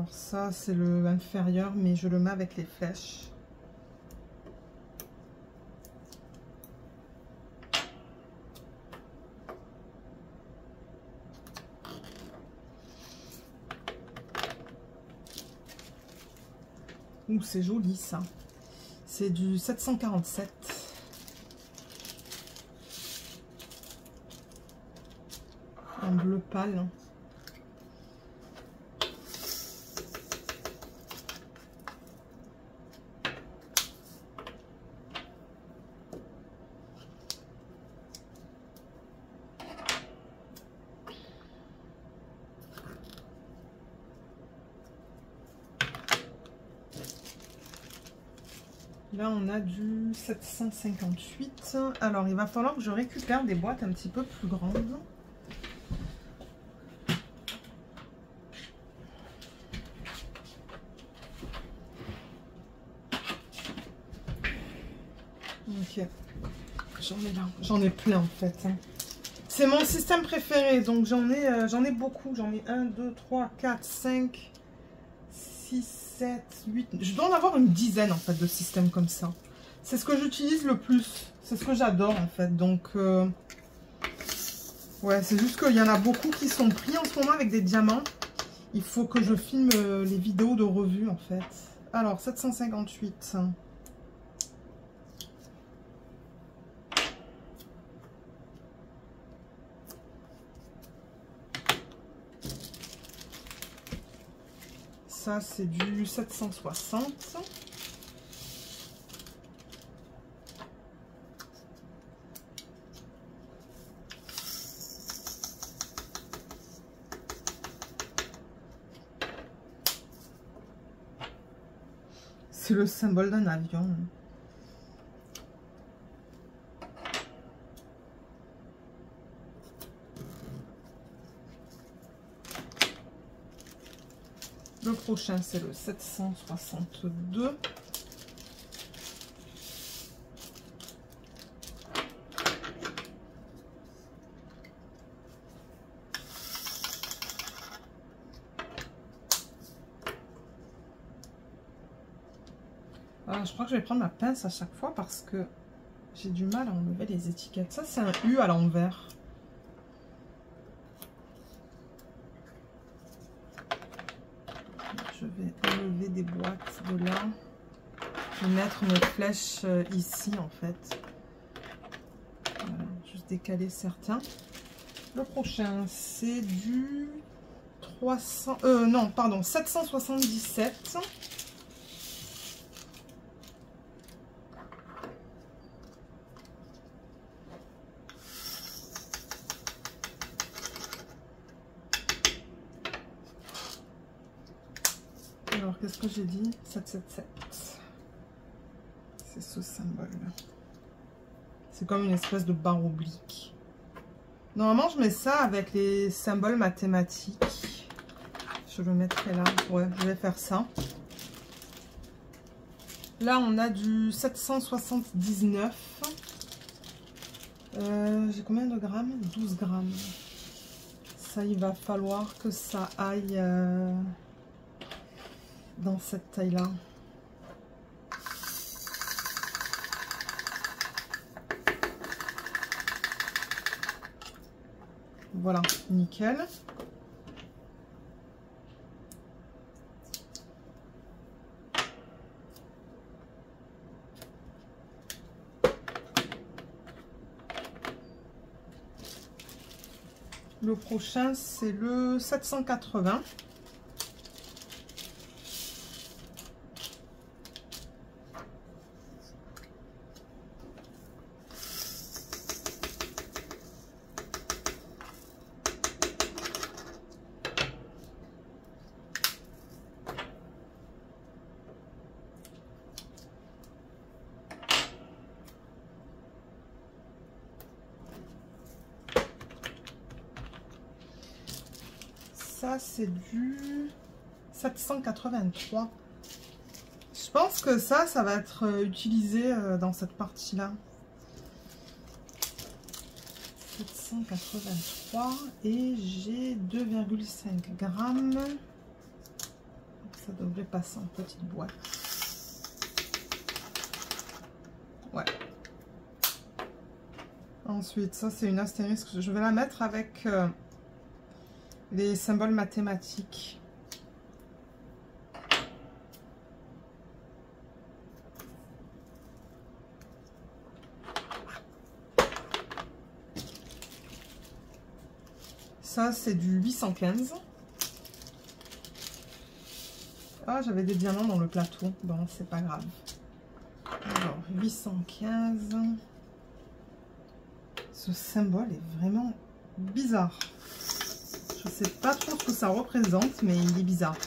Alors ça, c'est le inférieur, mais je le mets avec les flèches. Ouh, c'est joli ça. C'est du 747. En bleu pâle. Là, on a du 758. Alors, il va falloir que je récupère des boîtes un petit peu plus grandes. Ok. J'en ai là. J'en ai plein, en fait. C'est mon système préféré. Donc, j'en ai beaucoup. J'en ai 1, 2, 3, 4, 5, 6, 7, 8. Je dois en avoir une dizaine, en fait, de systèmes comme ça. C'est ce que j'utilise le plus. C'est ce que j'adore, en fait. Donc, ouais, c'est juste qu'il y en a beaucoup qui sont pris en ce moment avec des diamants. Il faut que je filme les vidéos de revue, en fait. Alors, 758. Ça, c'est du 760. C'est le symbole d'un avion. Le prochain, c'est le 762. Je crois que je vais prendre ma pince à chaque fois parce que j'ai du mal à enlever les étiquettes. Ça, c'est un U à l'envers. Je vais enlever des boîtes de là. Je vais mettre mes flèches ici, en fait. Voilà, juste décaler certains. Le prochain, c'est du 300... non, pardon, 777. Alors, qu'est-ce que j'ai dit? 777. C'est ce symbole. C'est comme une espèce de barre oblique. Normalement, je mets ça avec les symboles mathématiques. Je le mettrai là. Ouais, je vais faire ça. Là, on a du 779. J'ai combien de grammes? 12 grammes. Ça, il va falloir que ça aille dans cette taille-là. Voilà, nickel. Le prochain, c'est le 780. Ça, c'est du 783. Je pense que ça va être utilisé dans cette partie-là. 783 et j'ai 2,5 grammes. Ça devrait passer en petite boîte. Ouais. Ensuite, ça c'est une astérisque. Je vais la mettre avec les symboles mathématiques. Ça, c'est du 815. Ah, j'avais des diamants dans le plateau. Bon, c'est pas grave. Alors, 815. Ce symbole est vraiment bizarre. Je sais pas trop ce que ça représente, mais il est bizarre.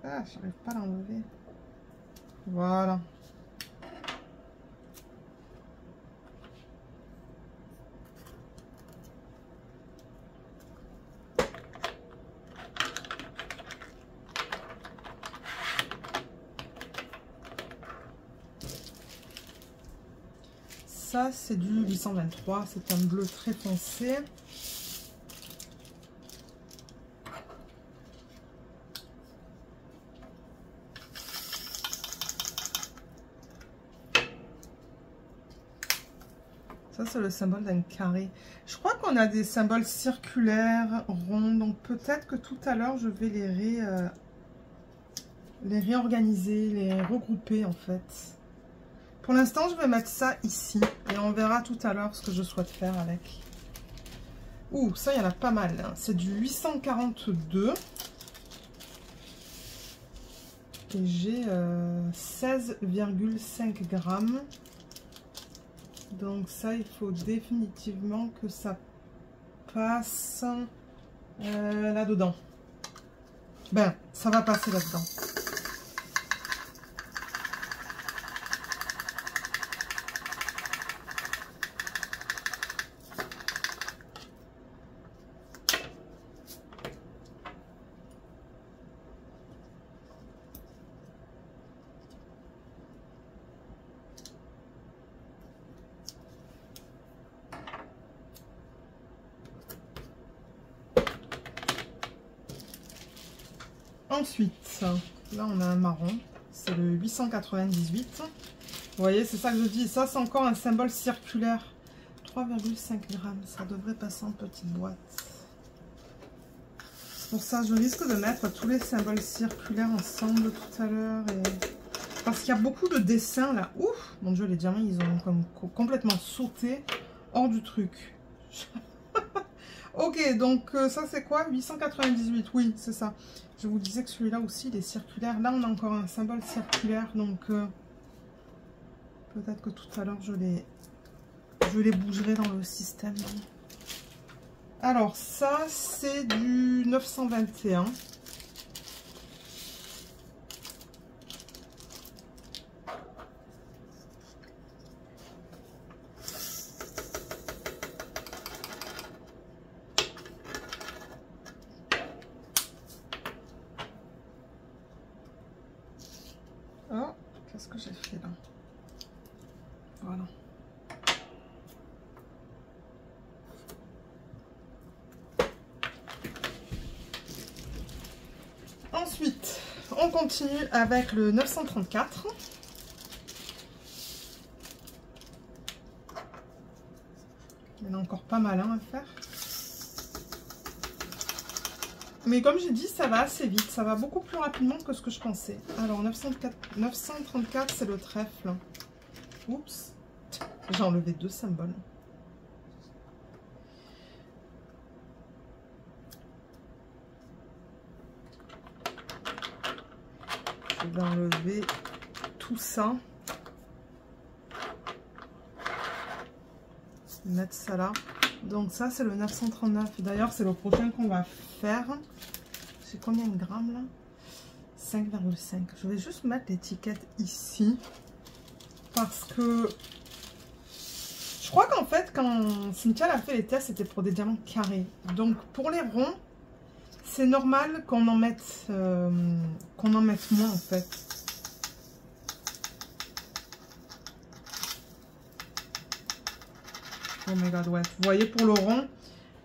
Ah, j'arrive pas à l'enlever. Voilà. Ça, c'est du 823. C'est un bleu très foncé. Ça, c'est le symbole d'un carré. Je crois qu'on a des symboles circulaires, ronds. Donc, peut-être que tout à l'heure, je vais les réorganiser, les regrouper, en fait. Pour l'instant, je vais mettre ça ici. Et on verra tout à l'heure ce que je souhaite faire avec. Ouh, ça, il y en a pas mal. Hein. C'est du 842. Et j'ai 16,5 grammes. Donc ça, il faut définitivement que ça passe là-dedans. Ben, ça va passer là-dedans. Ensuite, là on a un marron, c'est le 898. Vous voyez, c'est ça que je dis, ça c'est encore un symbole circulaire. 3,5 grammes, ça devrait passer en petite boîte. C'est pour ça que je risque de mettre tous les symboles circulaires ensemble tout à l'heure. Parce qu'il y a beaucoup de dessins là. Ouf, mon dieu, les diamants, ils ont comme complètement sauté hors du truc. Ok, donc ça c'est quoi? 898, oui, c'est ça. Je vous disais que celui-là aussi, il est circulaire. Là, on a encore un symbole circulaire, donc peut-être que tout à l'heure, je les bougerai dans le système. Alors, ça, c'est du 921. Oh, qu'est-ce que j'ai fait là? Voilà. Ensuite, on continue avec le 934. Il y en a encore pas mal à faire. Mais comme j'ai dit, ça va assez vite. Ça va beaucoup plus rapidement que ce que je pensais. Alors, 934, c'est le trèfle. Oups. J'ai enlevé 2 symboles. Je vais enlever tout ça. Mettre ça là. Donc ça, c'est le 939. D'ailleurs, c'est le prochain qu'on va faire. C'est combien de grammes là? 5,5. Je vais juste mettre l'étiquette ici. Parce que je crois qu'en fait, quand Cynthia a fait les tests, c'était pour des diamants carrés. Donc pour les ronds, c'est normal qu'on en mette moins en fait. Oh my god, ouais. Vous voyez, pour le rond,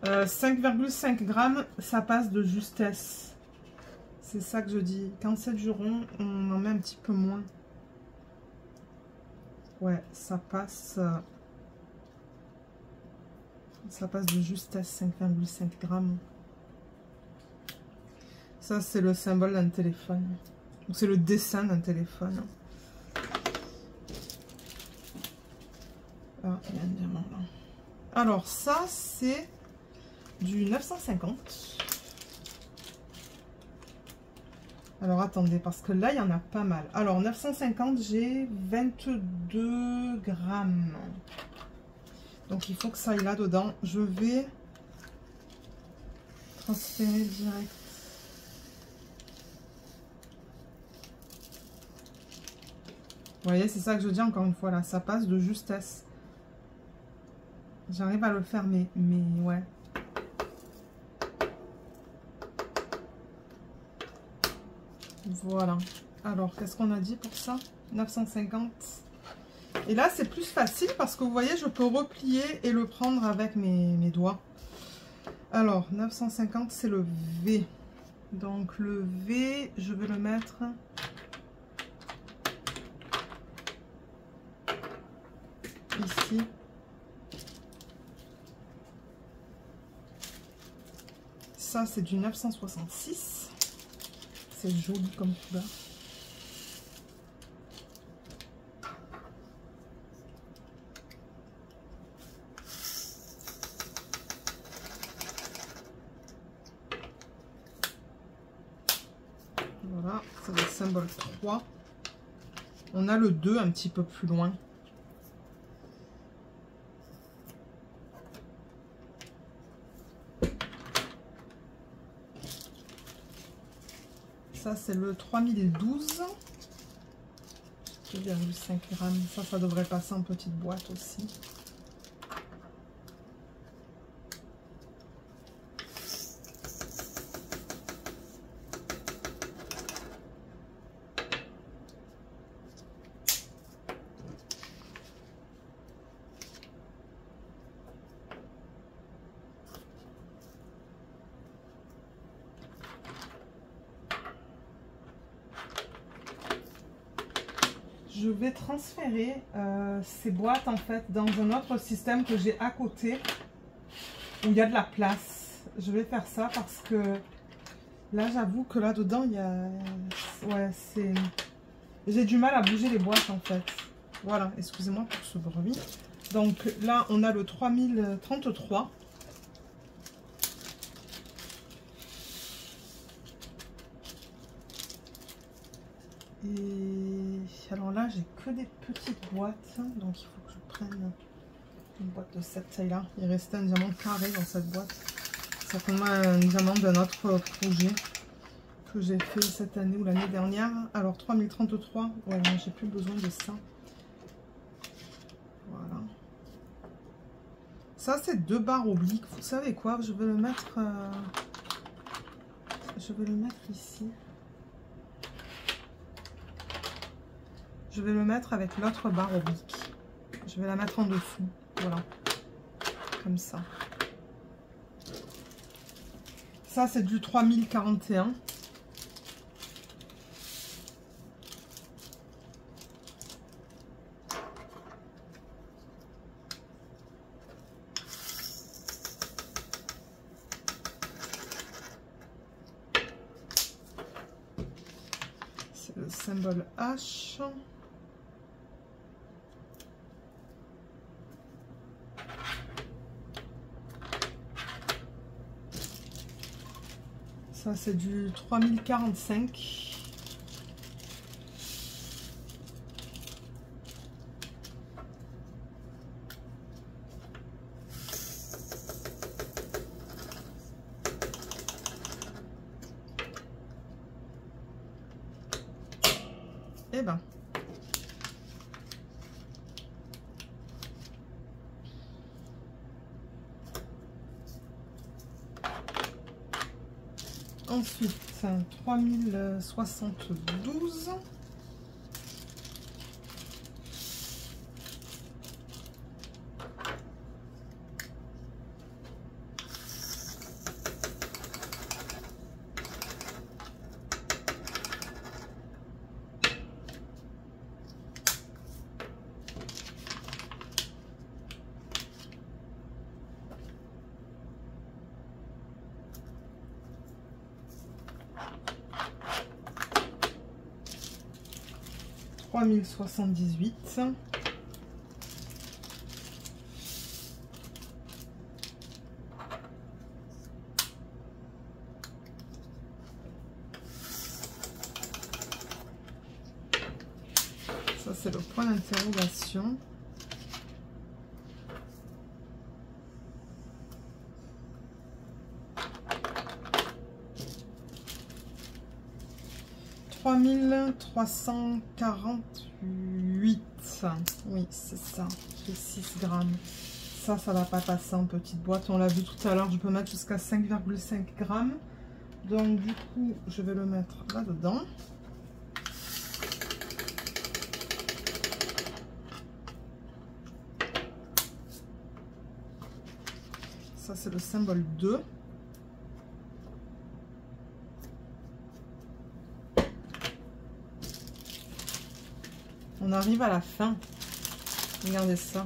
5,5 grammes, ça passe de justesse. C'est ça que je dis. Quand c'est du rond, on en met un petit peu moins. Ouais, ça passe de justesse, 5,5 grammes. Ça, c'est le symbole d'un téléphone. C'est le dessin d'un téléphone. Ah, il y a un diamant là. Alors, ça, c'est du 950. Alors, attendez, parce que là, il y en a pas mal. Alors, 950, j'ai 22 grammes. Donc, il faut que ça aille là-dedans. Je vais transférer direct. Vous voyez, c'est ça que je dis encore une fois, là. Ça passe de justesse. J'arrive à le fermer, mais ouais. Voilà. Alors, qu'est-ce qu'on a dit pour ça? 950. Et là, c'est plus facile parce que vous voyez, je peux replier et le prendre avec mes doigts. Alors, 950, c'est le V. Donc, le V, je vais le mettre... ici. Ça, c'est du 966. C'est joli comme couleur. Voilà, c'est le symbole 3. On a le 2 un petit peu plus loin. Ça, c'est le 3012. 2,5 grammes. Ça devrait passer en petite boîte aussi. Je vais transférer ces boîtes en fait dans un autre système que j'ai à côté où il y a de la place. Je vais faire ça parce que là j'avoue que là dedans il y a... Ouais, c'est... J'ai du mal à bouger les boîtes en fait. Voilà, excusez-moi pour ce bruit. Donc là on a le 3033. Et alors là, j'ai que des petites boîtes, donc il faut que je prenne une boîte de cette taille-là. Il restait un diamant carré dans cette boîte. Ça tombe un diamant d'un autre projet que j'ai fait cette année ou l'année dernière. Alors 3033, ouais, j'ai plus besoin de ça. Voilà. Ça, c'est 2 barres obliques. Vous savez quoi? Je vais le mettre ici. Je vais le mettre avec l'autre barre oblique. Je vais la mettre en dessous. Voilà. Comme ça. Ça, c'est du 3041. C'est le symbole H. Ça, c'est du 3045. Eh ben. Ensuite, 3072. 3078. Ça, c'est le point d'interrogation. « 3348 ». Oui, c'est ça. J'ai 6 grammes. Ça va pas passer en petite boîte. On l'a vu tout à l'heure. Je peux mettre jusqu'à 5,5 grammes. Donc, du coup, je vais le mettre là-dedans. Ça, c'est le symbole 2. On arrive à la fin. Regardez ça.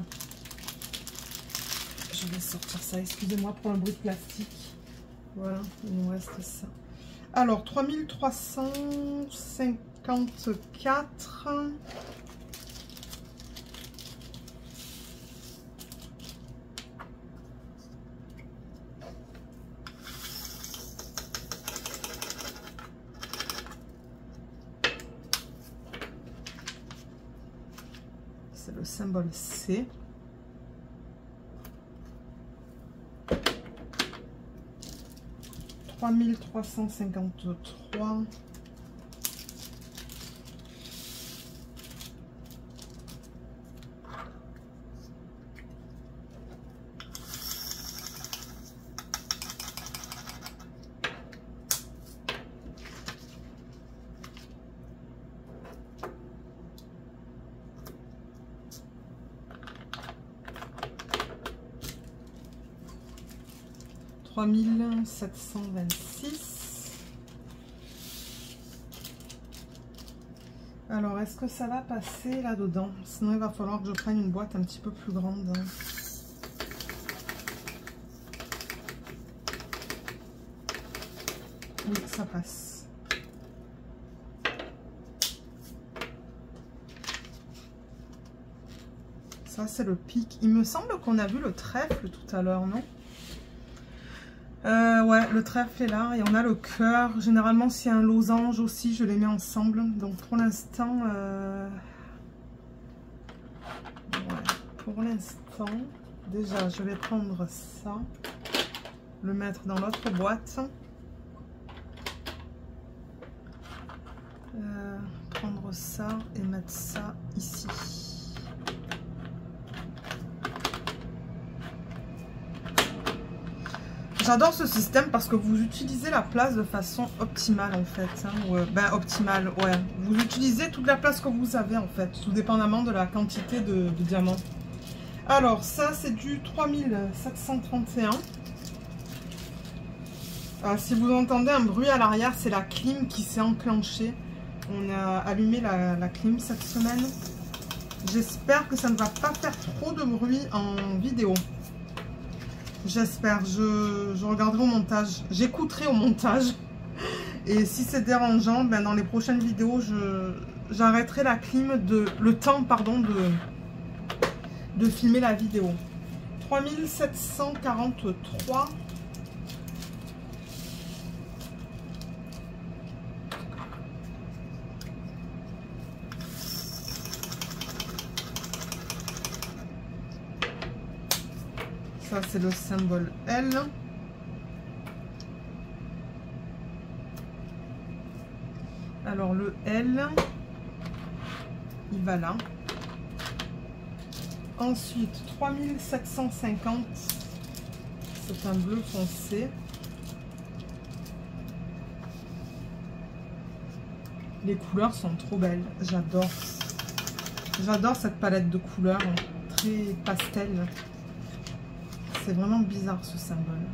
Je vais sortir ça. Excusez-moi pour le bruit de plastique. Voilà, il nous reste ça. Alors, 3354. C'est le symbole C. « 3353 ». « 3726 ». Alors, est-ce que ça va passer là-dedans? Sinon, il va falloir que je prenne une boîte un petit peu plus grande. Oui, ça passe. Ça, c'est le pic. Il me semble qu'on a vu le trèfle tout à l'heure, non? Ouais, le trèfle est là et on a le cœur. Généralement, s'il y a un losange aussi, je les mets ensemble. Donc, pour l'instant, déjà, je vais prendre ça, le mettre dans l'autre boîte. Prendre ça et mettre ça ici. J'adore ce système parce que vous utilisez la place de façon optimale en fait. Hein, optimale, ouais. Vous utilisez toute la place que vous avez en fait, tout dépendamment de la quantité de diamants. Alors ça c'est du 3731. Si vous entendez un bruit à l'arrière, c'est la clim qui s'est enclenchée. On a allumé la clim cette semaine. J'espère que ça ne va pas faire trop de bruit en vidéo. J'espère, je regarderai au montage, j'écouterai au montage. Et si c'est dérangeant, ben dans les prochaines vidéos, j'arrêterai la clim, le temps de filmer la vidéo. 3743. Ça, c'est le symbole L. Alors, le L, il va là. Ensuite, 3750. C'est un bleu foncé. Les couleurs sont trop belles. J'adore. J'adore cette palette de couleurs. Très pastel. C'est vraiment bizarre ce symbole.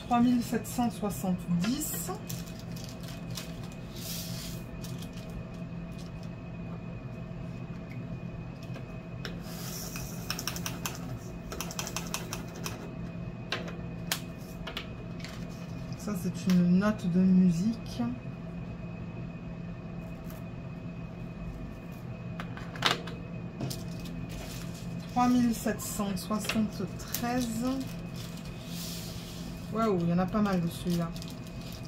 « 3770 ». Ça, c'est une note de musique. « 3773. » Waouh, il y en a pas mal de celui-là.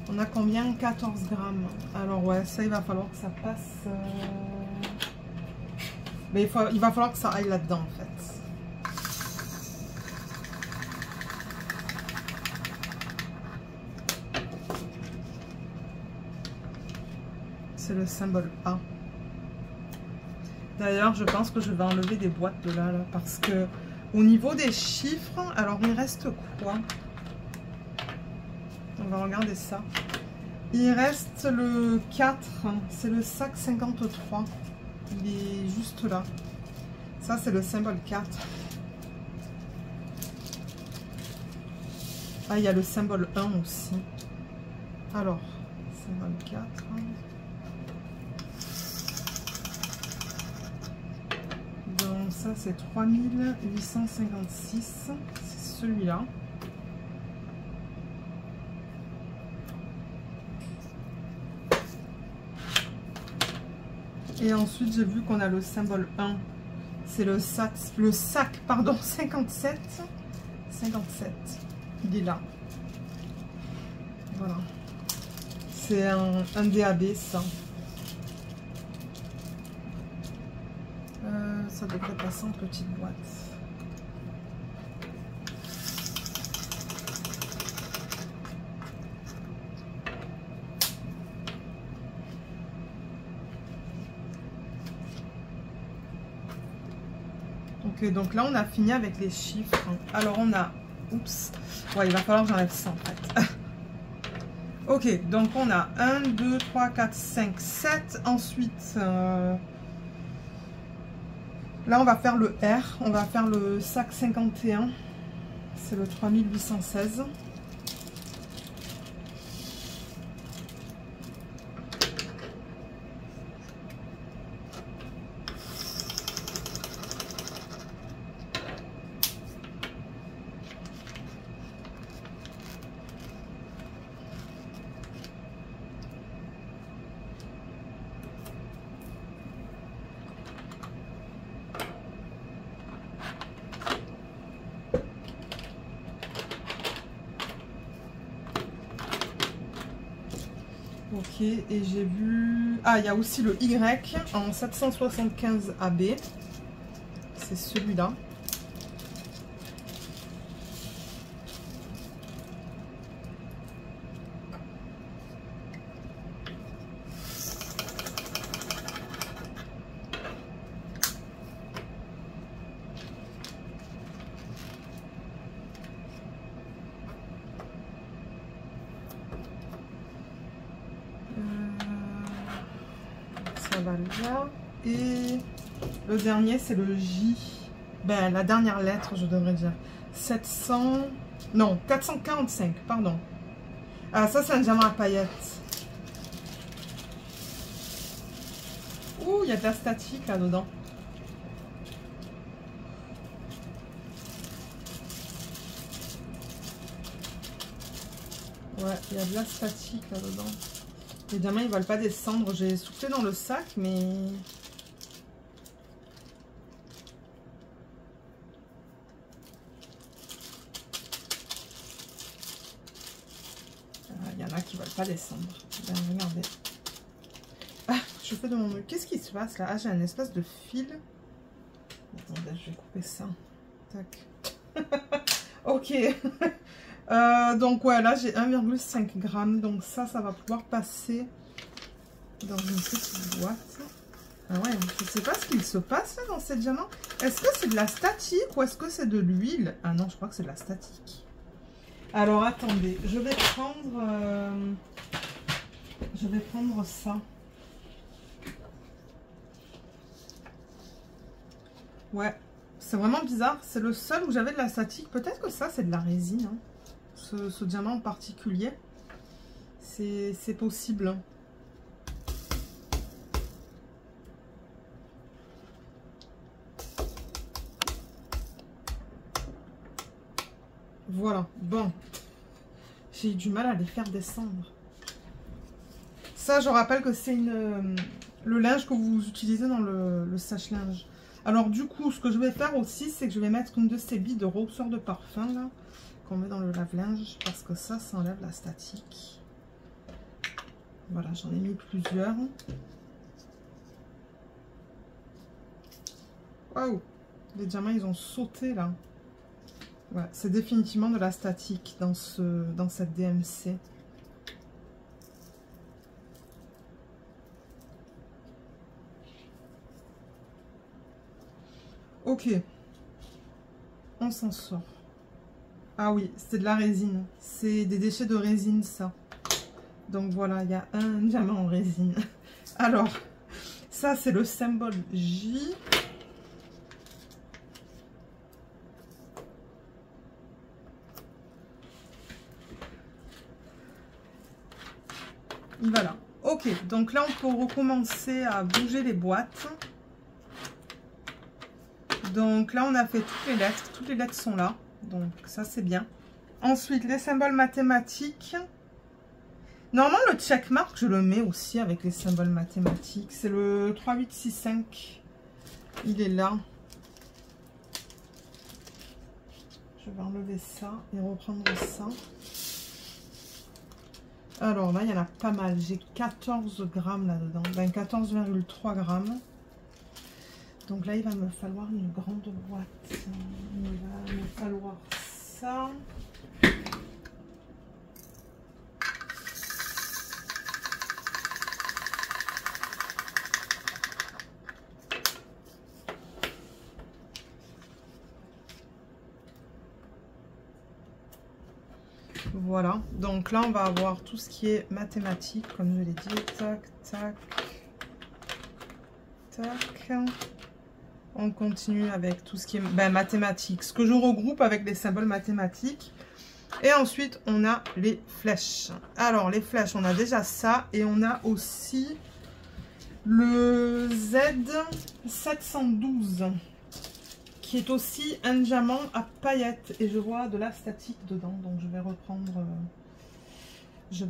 On a combien? 14 grammes. Alors ouais, ça, il va falloir que ça passe... Mais il va falloir que ça aille là-dedans, en fait. C'est le symbole A. D'ailleurs, je pense que je vais enlever des boîtes de là, parce que au niveau des chiffres, alors il reste quoi? On va regarder ça. Il reste le 4, c'est le sac 53. Il est juste là. Ça, c'est le symbole 4. Ah, il y a le symbole 1 aussi. Alors, symbole 4. Donc ça, c'est 3856. C'est celui-là. Et ensuite, j'ai vu qu'on a le symbole 1. C'est le sac, pardon, 57. 57. Il est là. Voilà. C'est un DAB, ça. Ça devrait passer en petite boîte. Ok, donc là on a fini avec les chiffres. Alors on a... Oups. Ouais, il va falloir que j'enlève ça en fait. Ok, donc on a 1, 2, 3, 4, 5, 7. Ensuite, là on va faire le R. On va faire le sac 51. C'est le 3816. Ok, et j'ai vu... Ah, il y a aussi le Y en 775 AB. C'est celui-là. Ça va là. Et le dernier, c'est le J. Ben, la dernière lettre, je devrais dire. 700... Non, 445, pardon. Ah, ça, c'est un diamant à paillettes. Ouh, il y a de la statique là-dedans. Ouais, il y a de la statique là-dedans. Les diamants, ils ne veulent pas descendre. J'ai soufflé dans le sac, mais... Il y en a qui ne veulent pas descendre. Ben, regardez. Ah, je fais de mon mieux. Qu'est-ce qui se passe là? Ah, j'ai un espèce de fil. Attendez, je vais couper ça. Tac. Ok. Donc ouais, là j'ai 1,5 g. Donc ça va pouvoir passer dans une petite boîte. Ah ouais, je sais pas ce qu'il se passe là dans ces diamants. Est-ce que c'est de la statique ou est-ce que c'est de l'huile? Ah non, je crois que c'est de la statique. Alors attendez, je vais prendre ça. Ouais, c'est vraiment bizarre. C'est le seul où j'avais de la statique. Peut-être que ça, c'est de la résine. Hein. Ce diamant en particulier. C'est possible. Voilà. Bon. J'ai eu du mal à les faire descendre. Ça, je rappelle que c'est le linge que vous utilisez dans le sèche-linge. Alors du coup, ce que je vais faire aussi, c'est que je vais mettre une de ces billes de rousseur de parfum là, qu'on met dans le lave-linge, parce que ça enlève la statique. Voilà, j'en ai mis plusieurs. Waouh, les diamants, ils ont sauté là. Ouais, c'est définitivement de la statique dans cette DMC. Ok, on s'en sort. Ah oui, c'est de la résine. C'est des déchets de résine, ça. Donc voilà, il y a un diamant en résine. Alors, ça c'est le symbole J. Voilà. Ok, donc là on peut recommencer à bouger les boîtes. Donc là on a fait toutes les lettres sont là. Donc ça c'est bien. Ensuite les symboles mathématiques. Normalement le checkmark je le mets aussi avec les symboles mathématiques. C'est le 3865. Il est là. Je vais enlever ça et reprendre ça. Alors là il y en a pas mal. J'ai 14 grammes là-dedans. Ben 14,3 grammes. Donc là, il va me falloir une grande boîte. Il va me falloir ça. Voilà. Donc là, on va avoir tout ce qui est mathématiques, comme je l'ai dit. Tac, tac, tac. On continue avec tout ce qui est mathématiques, ce que je regroupe avec les symboles mathématiques. Et ensuite, on a les flèches. Alors, les flèches, on a déjà ça. Et on a aussi le Z712, qui est aussi un diamant à paillettes. Et je vois de la statique dedans. Donc, je vais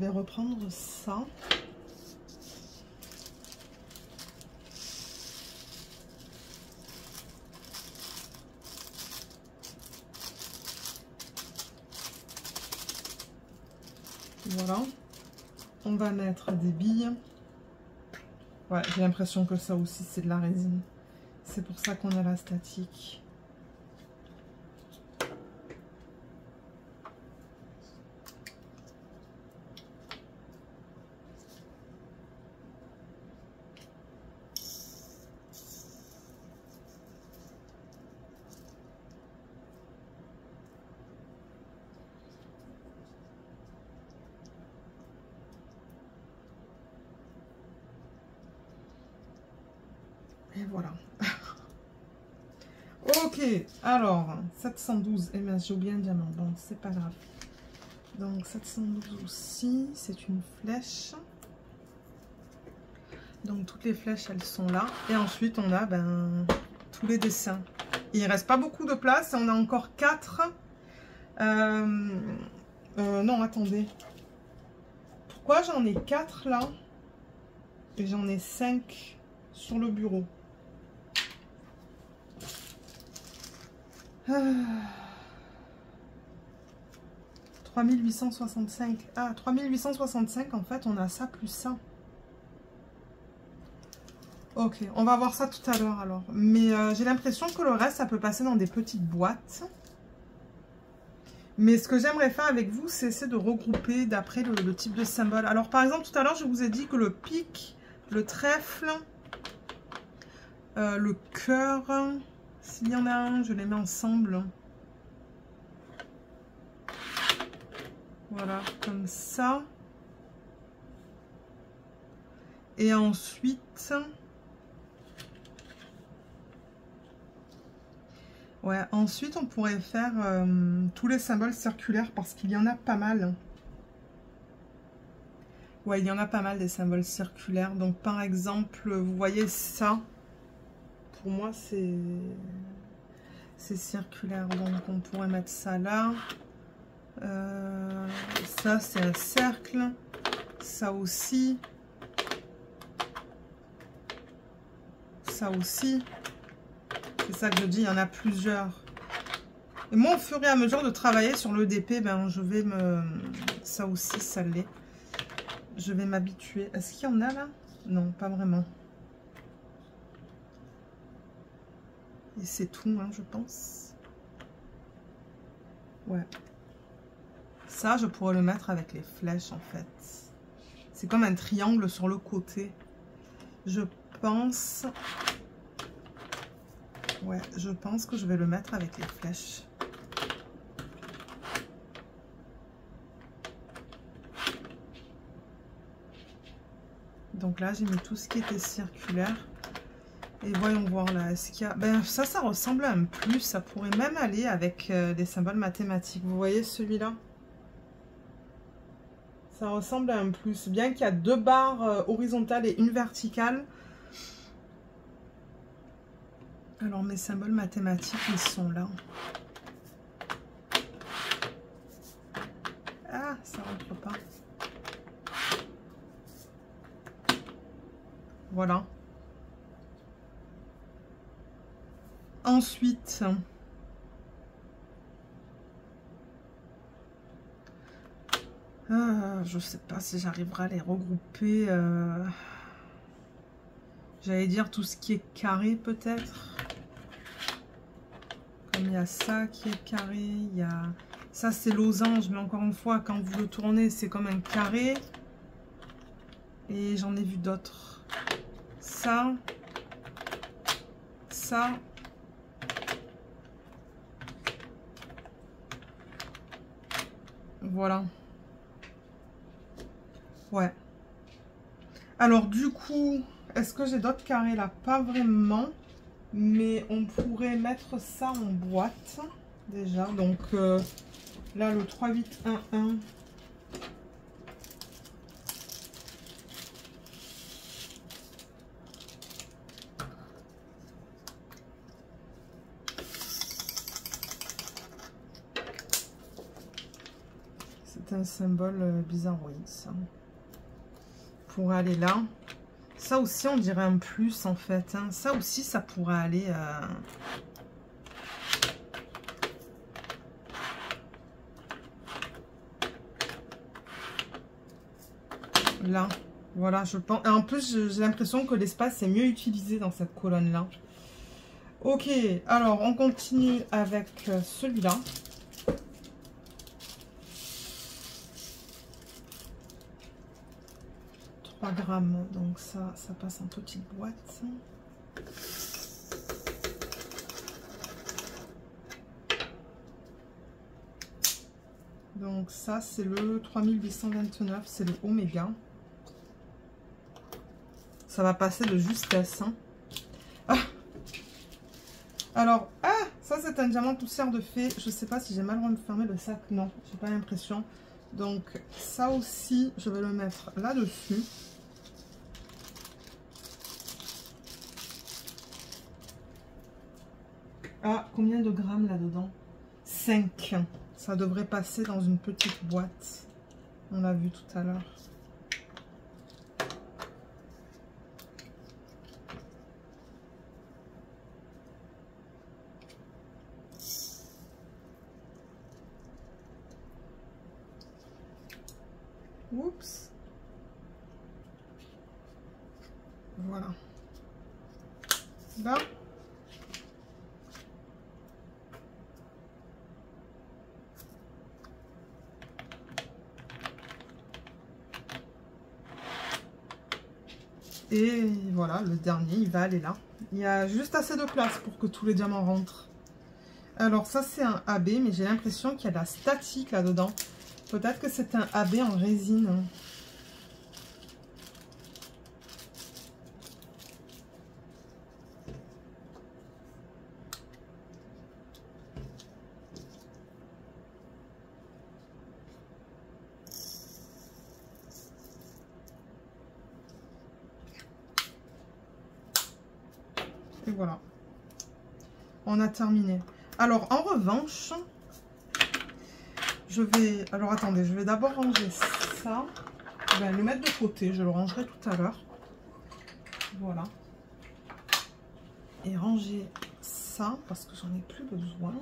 reprendre ça. Voilà, on va mettre des billes. Ouais, j'ai l'impression que ça aussi c'est de la résine. C'est pour ça qu'on a la statique. Et voilà. Ok, alors 712. Eh bien, j'ai oublié un diamant. Bon, c'est pas grave. Donc 712 aussi, c'est une flèche. Donc toutes les flèches, elles sont là. Et ensuite, on a tous les dessins. Il ne reste pas beaucoup de place. On a encore 4. Non, attendez. Pourquoi j'en ai 4 là? Et j'en ai 5 sur le bureau. 3865. Ah, 3865, en fait, on a ça plus ça. Ok, on va voir ça tout à l'heure alors. Mais j'ai l'impression que le reste, ça peut passer dans des petites boîtes. Mais ce que j'aimerais faire avec vous, c'est essayer de regrouper d'après le type de symbole. Alors, par exemple, tout à l'heure, je vous ai dit que le pic, le trèfle, le cœur, s'il y en a un, je les mets ensemble. Voilà, comme ça. Et ensuite... Ouais, ensuite on pourrait faire tous les symboles circulaires parce qu'il y en a pas mal. Ouais, il y en a pas mal des symboles circulaires. Donc par exemple, vous voyez ça. Pour moi, c'est circulaire. Donc on pourrait mettre ça là. Ça, c'est un cercle. Ça aussi. Ça aussi. C'est ça que je dis, il y en a plusieurs. Et moi, au fur et à mesure de travailler sur le DP, ben, je vais me... Ça aussi, ça l'est. Je vais m'habituer. Est-ce qu'il y en a là? Non, pas vraiment. Et c'est tout, hein, je pense. Ouais. Ça, je pourrais le mettre avec les flèches, en fait. C'est comme un triangle sur le côté. Je pense... Ouais, je pense que je vais le mettre avec les flèches. Donc là, j'ai mis tout ce qui était circulaire. Et voyons voir là, est-ce qu'il y a... Ben ça ressemble à un plus. Ça pourrait même aller avec des symboles mathématiques. Vous voyez celui-là? Ça ressemble à un plus. Bien qu'il y a 2 barres horizontales et une verticale. Alors mes symboles mathématiques, ils sont là. Ah, ça rentre pas. Voilà. Ensuite, je sais pas si j'arriverai à les regrouper. J'allais dire tout ce qui est carré peut-être. Comme il y a ça qui est carré, il y a... Ça c'est losange, mais encore une fois, quand vous le tournez, c'est comme un carré. Et j'en ai vu d'autres. Ça. Ça. Voilà. Ouais. Alors du coup, est-ce que j'ai d'autres carrés là? Pas vraiment. Mais on pourrait mettre ça en boîte déjà. Donc là, le 3811. C'est un symbole bizarroïde, ça. Pour aller là. Ça aussi, on dirait un plus, en fait. Hein. Ça aussi, ça pourrait aller... Là. Voilà, je pense... Et en plus, j'ai l'impression que l'espace est mieux utilisé dans cette colonne-là. Ok, alors, on continue avec celui-là. 3 grammes, donc ça passe en petite boîte. Donc ça c'est le 3829, c'est le Oméga. Ça va passer de justesse. Hein. Ah. Alors, ça c'est un diamant poussière de fée. Je sais pas si j'ai mal refermé le sac. Non, j'ai pas l'impression. Donc ça aussi, je vais le mettre là-dessus. Ah, combien de grammes là-dedans? 5. Ça devrait passer dans une petite boîte. On l'a vu tout à l'heure. Oups. Voilà. Là. Et voilà, le dernier, il va aller là. Il y a juste assez de place pour que tous les diamants rentrent. Alors ça, c'est un AB, mais j'ai l'impression qu'il y a de la statique là-dedans. Peut-être que c'est un AB en résine. Et voilà. On a terminé. Alors, en revanche, je vais... Alors, attendez, je vais d'abord ranger ça. Je vais le mettre de côté, je le rangerai tout à l'heure. Voilà. Et ranger ça, parce que j'en ai plus besoin.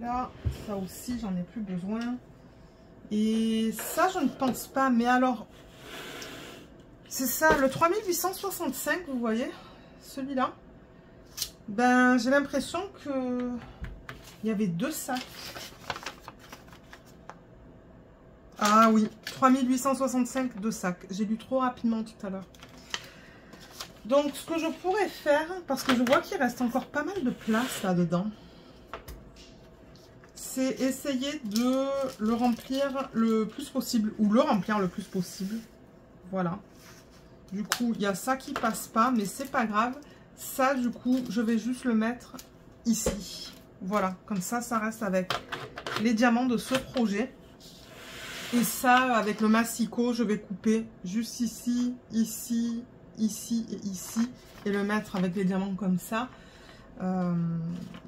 Là, ça aussi, j'en ai plus besoin. Et ça, je ne pense pas. Mais alors, c'est ça, le 3865, vous voyez, celui-là. Ben, j'ai l'impression que il y avait 2 sacs. Ah oui, 3865, 2 sacs. J'ai lu trop rapidement tout à l'heure. Donc, ce que je pourrais faire, parce que je vois qu'il reste encore pas mal de place là-dedans, c'est essayer de le remplir le plus possible, ou le remplir le plus possible. Voilà. Du coup, il y a ça qui passe pas, mais c'est pas grave. Ça, du coup, je vais juste le mettre ici. Voilà, comme ça, ça reste avec les diamants de ce projet. Et ça, avec le massicot, je vais couper juste ici, ici, ici et ici. Et le mettre avec les diamants comme ça.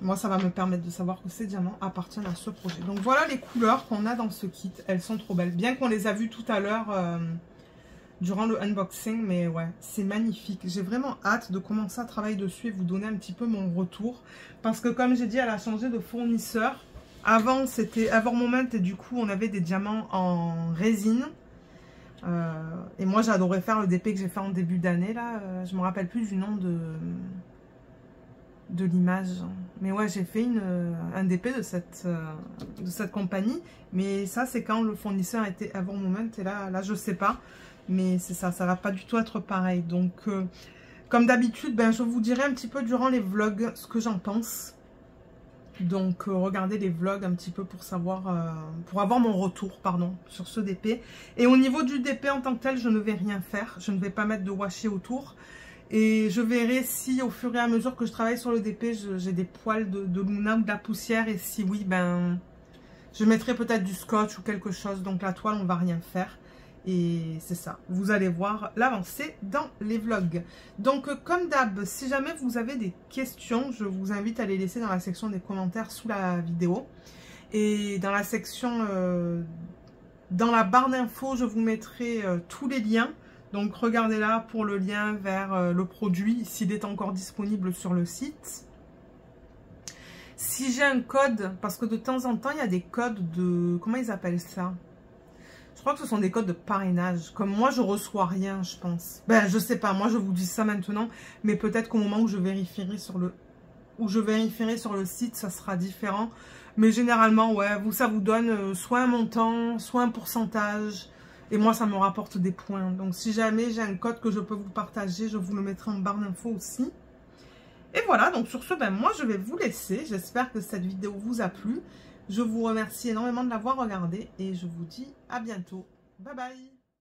Moi, ça va me permettre de savoir que ces diamants appartiennent à ce projet. Donc, voilà les couleurs qu'on a dans ce kit. Elles sont trop belles. Bien qu'on les a vues tout à l'heure durant le unboxing. Mais ouais, c'est magnifique. J'ai vraiment hâte de commencer à travailler dessus et vous donner un petit peu mon retour. Parce que comme j'ai dit, elle a changé de fournisseur. Avant, c'était Evermoment et du coup, on avait des diamants en résine. Et moi, j'adorais faire le DP que j'ai fait en début d'année. Là, je me rappelle plus du nom de l'image. Mais ouais, j'ai fait un DP de cette compagnie. Mais ça, c'est quand le fournisseur était Evermoment. Et là, je sais pas. Mais c'est ça, ça va pas du tout être pareil. Donc, comme d'habitude, ben, je vous dirai un petit peu durant les vlogs ce que j'en pense. Donc, regardez les vlogs un petit peu pour savoir, pour avoir mon retour, pardon, sur ce DP. Et au niveau du DP en tant que tel, je ne vais rien faire. Je ne vais pas mettre de washi autour. Et je verrai si au fur et à mesure que je travaille sur le DP, j'ai des poils de Luna ou de la poussière. Et si oui, ben, je mettrai peut-être du scotch ou quelque chose. Donc, la toile, on va rien faire. Et c'est ça, vous allez voir l'avancée dans les vlogs. Donc comme d'hab, si jamais vous avez des questions, je vous invite à les laisser dans la section des commentaires sous la vidéo. Et dans la section, dans la barre d'infos, je vous mettrai tous les liens. Donc regardez là pour le lien vers le produit, s'il est encore disponible sur le site. Si j'ai un code, parce que de temps en temps, il y a des codes de... Comment ils appellent ça ? Je crois que ce sont des codes de parrainage. Comme moi, je reçois rien, je pense. Ben, je sais pas. Moi, je vous dis ça maintenant. Mais peut-être qu'au moment où je vérifierai sur le site, ça sera différent. Mais généralement, ouais, ça vous donne soit un montant, soit un pourcentage. Et moi, ça me rapporte des points. Donc, si jamais j'ai un code que je peux vous partager, je vous le mettrai en barre d'infos aussi. Et voilà. Donc, sur ce, ben, moi, je vais vous laisser. J'espère que cette vidéo vous a plu. Je vous remercie énormément de l'avoir regardé et je vous dis à bientôt. Bye bye!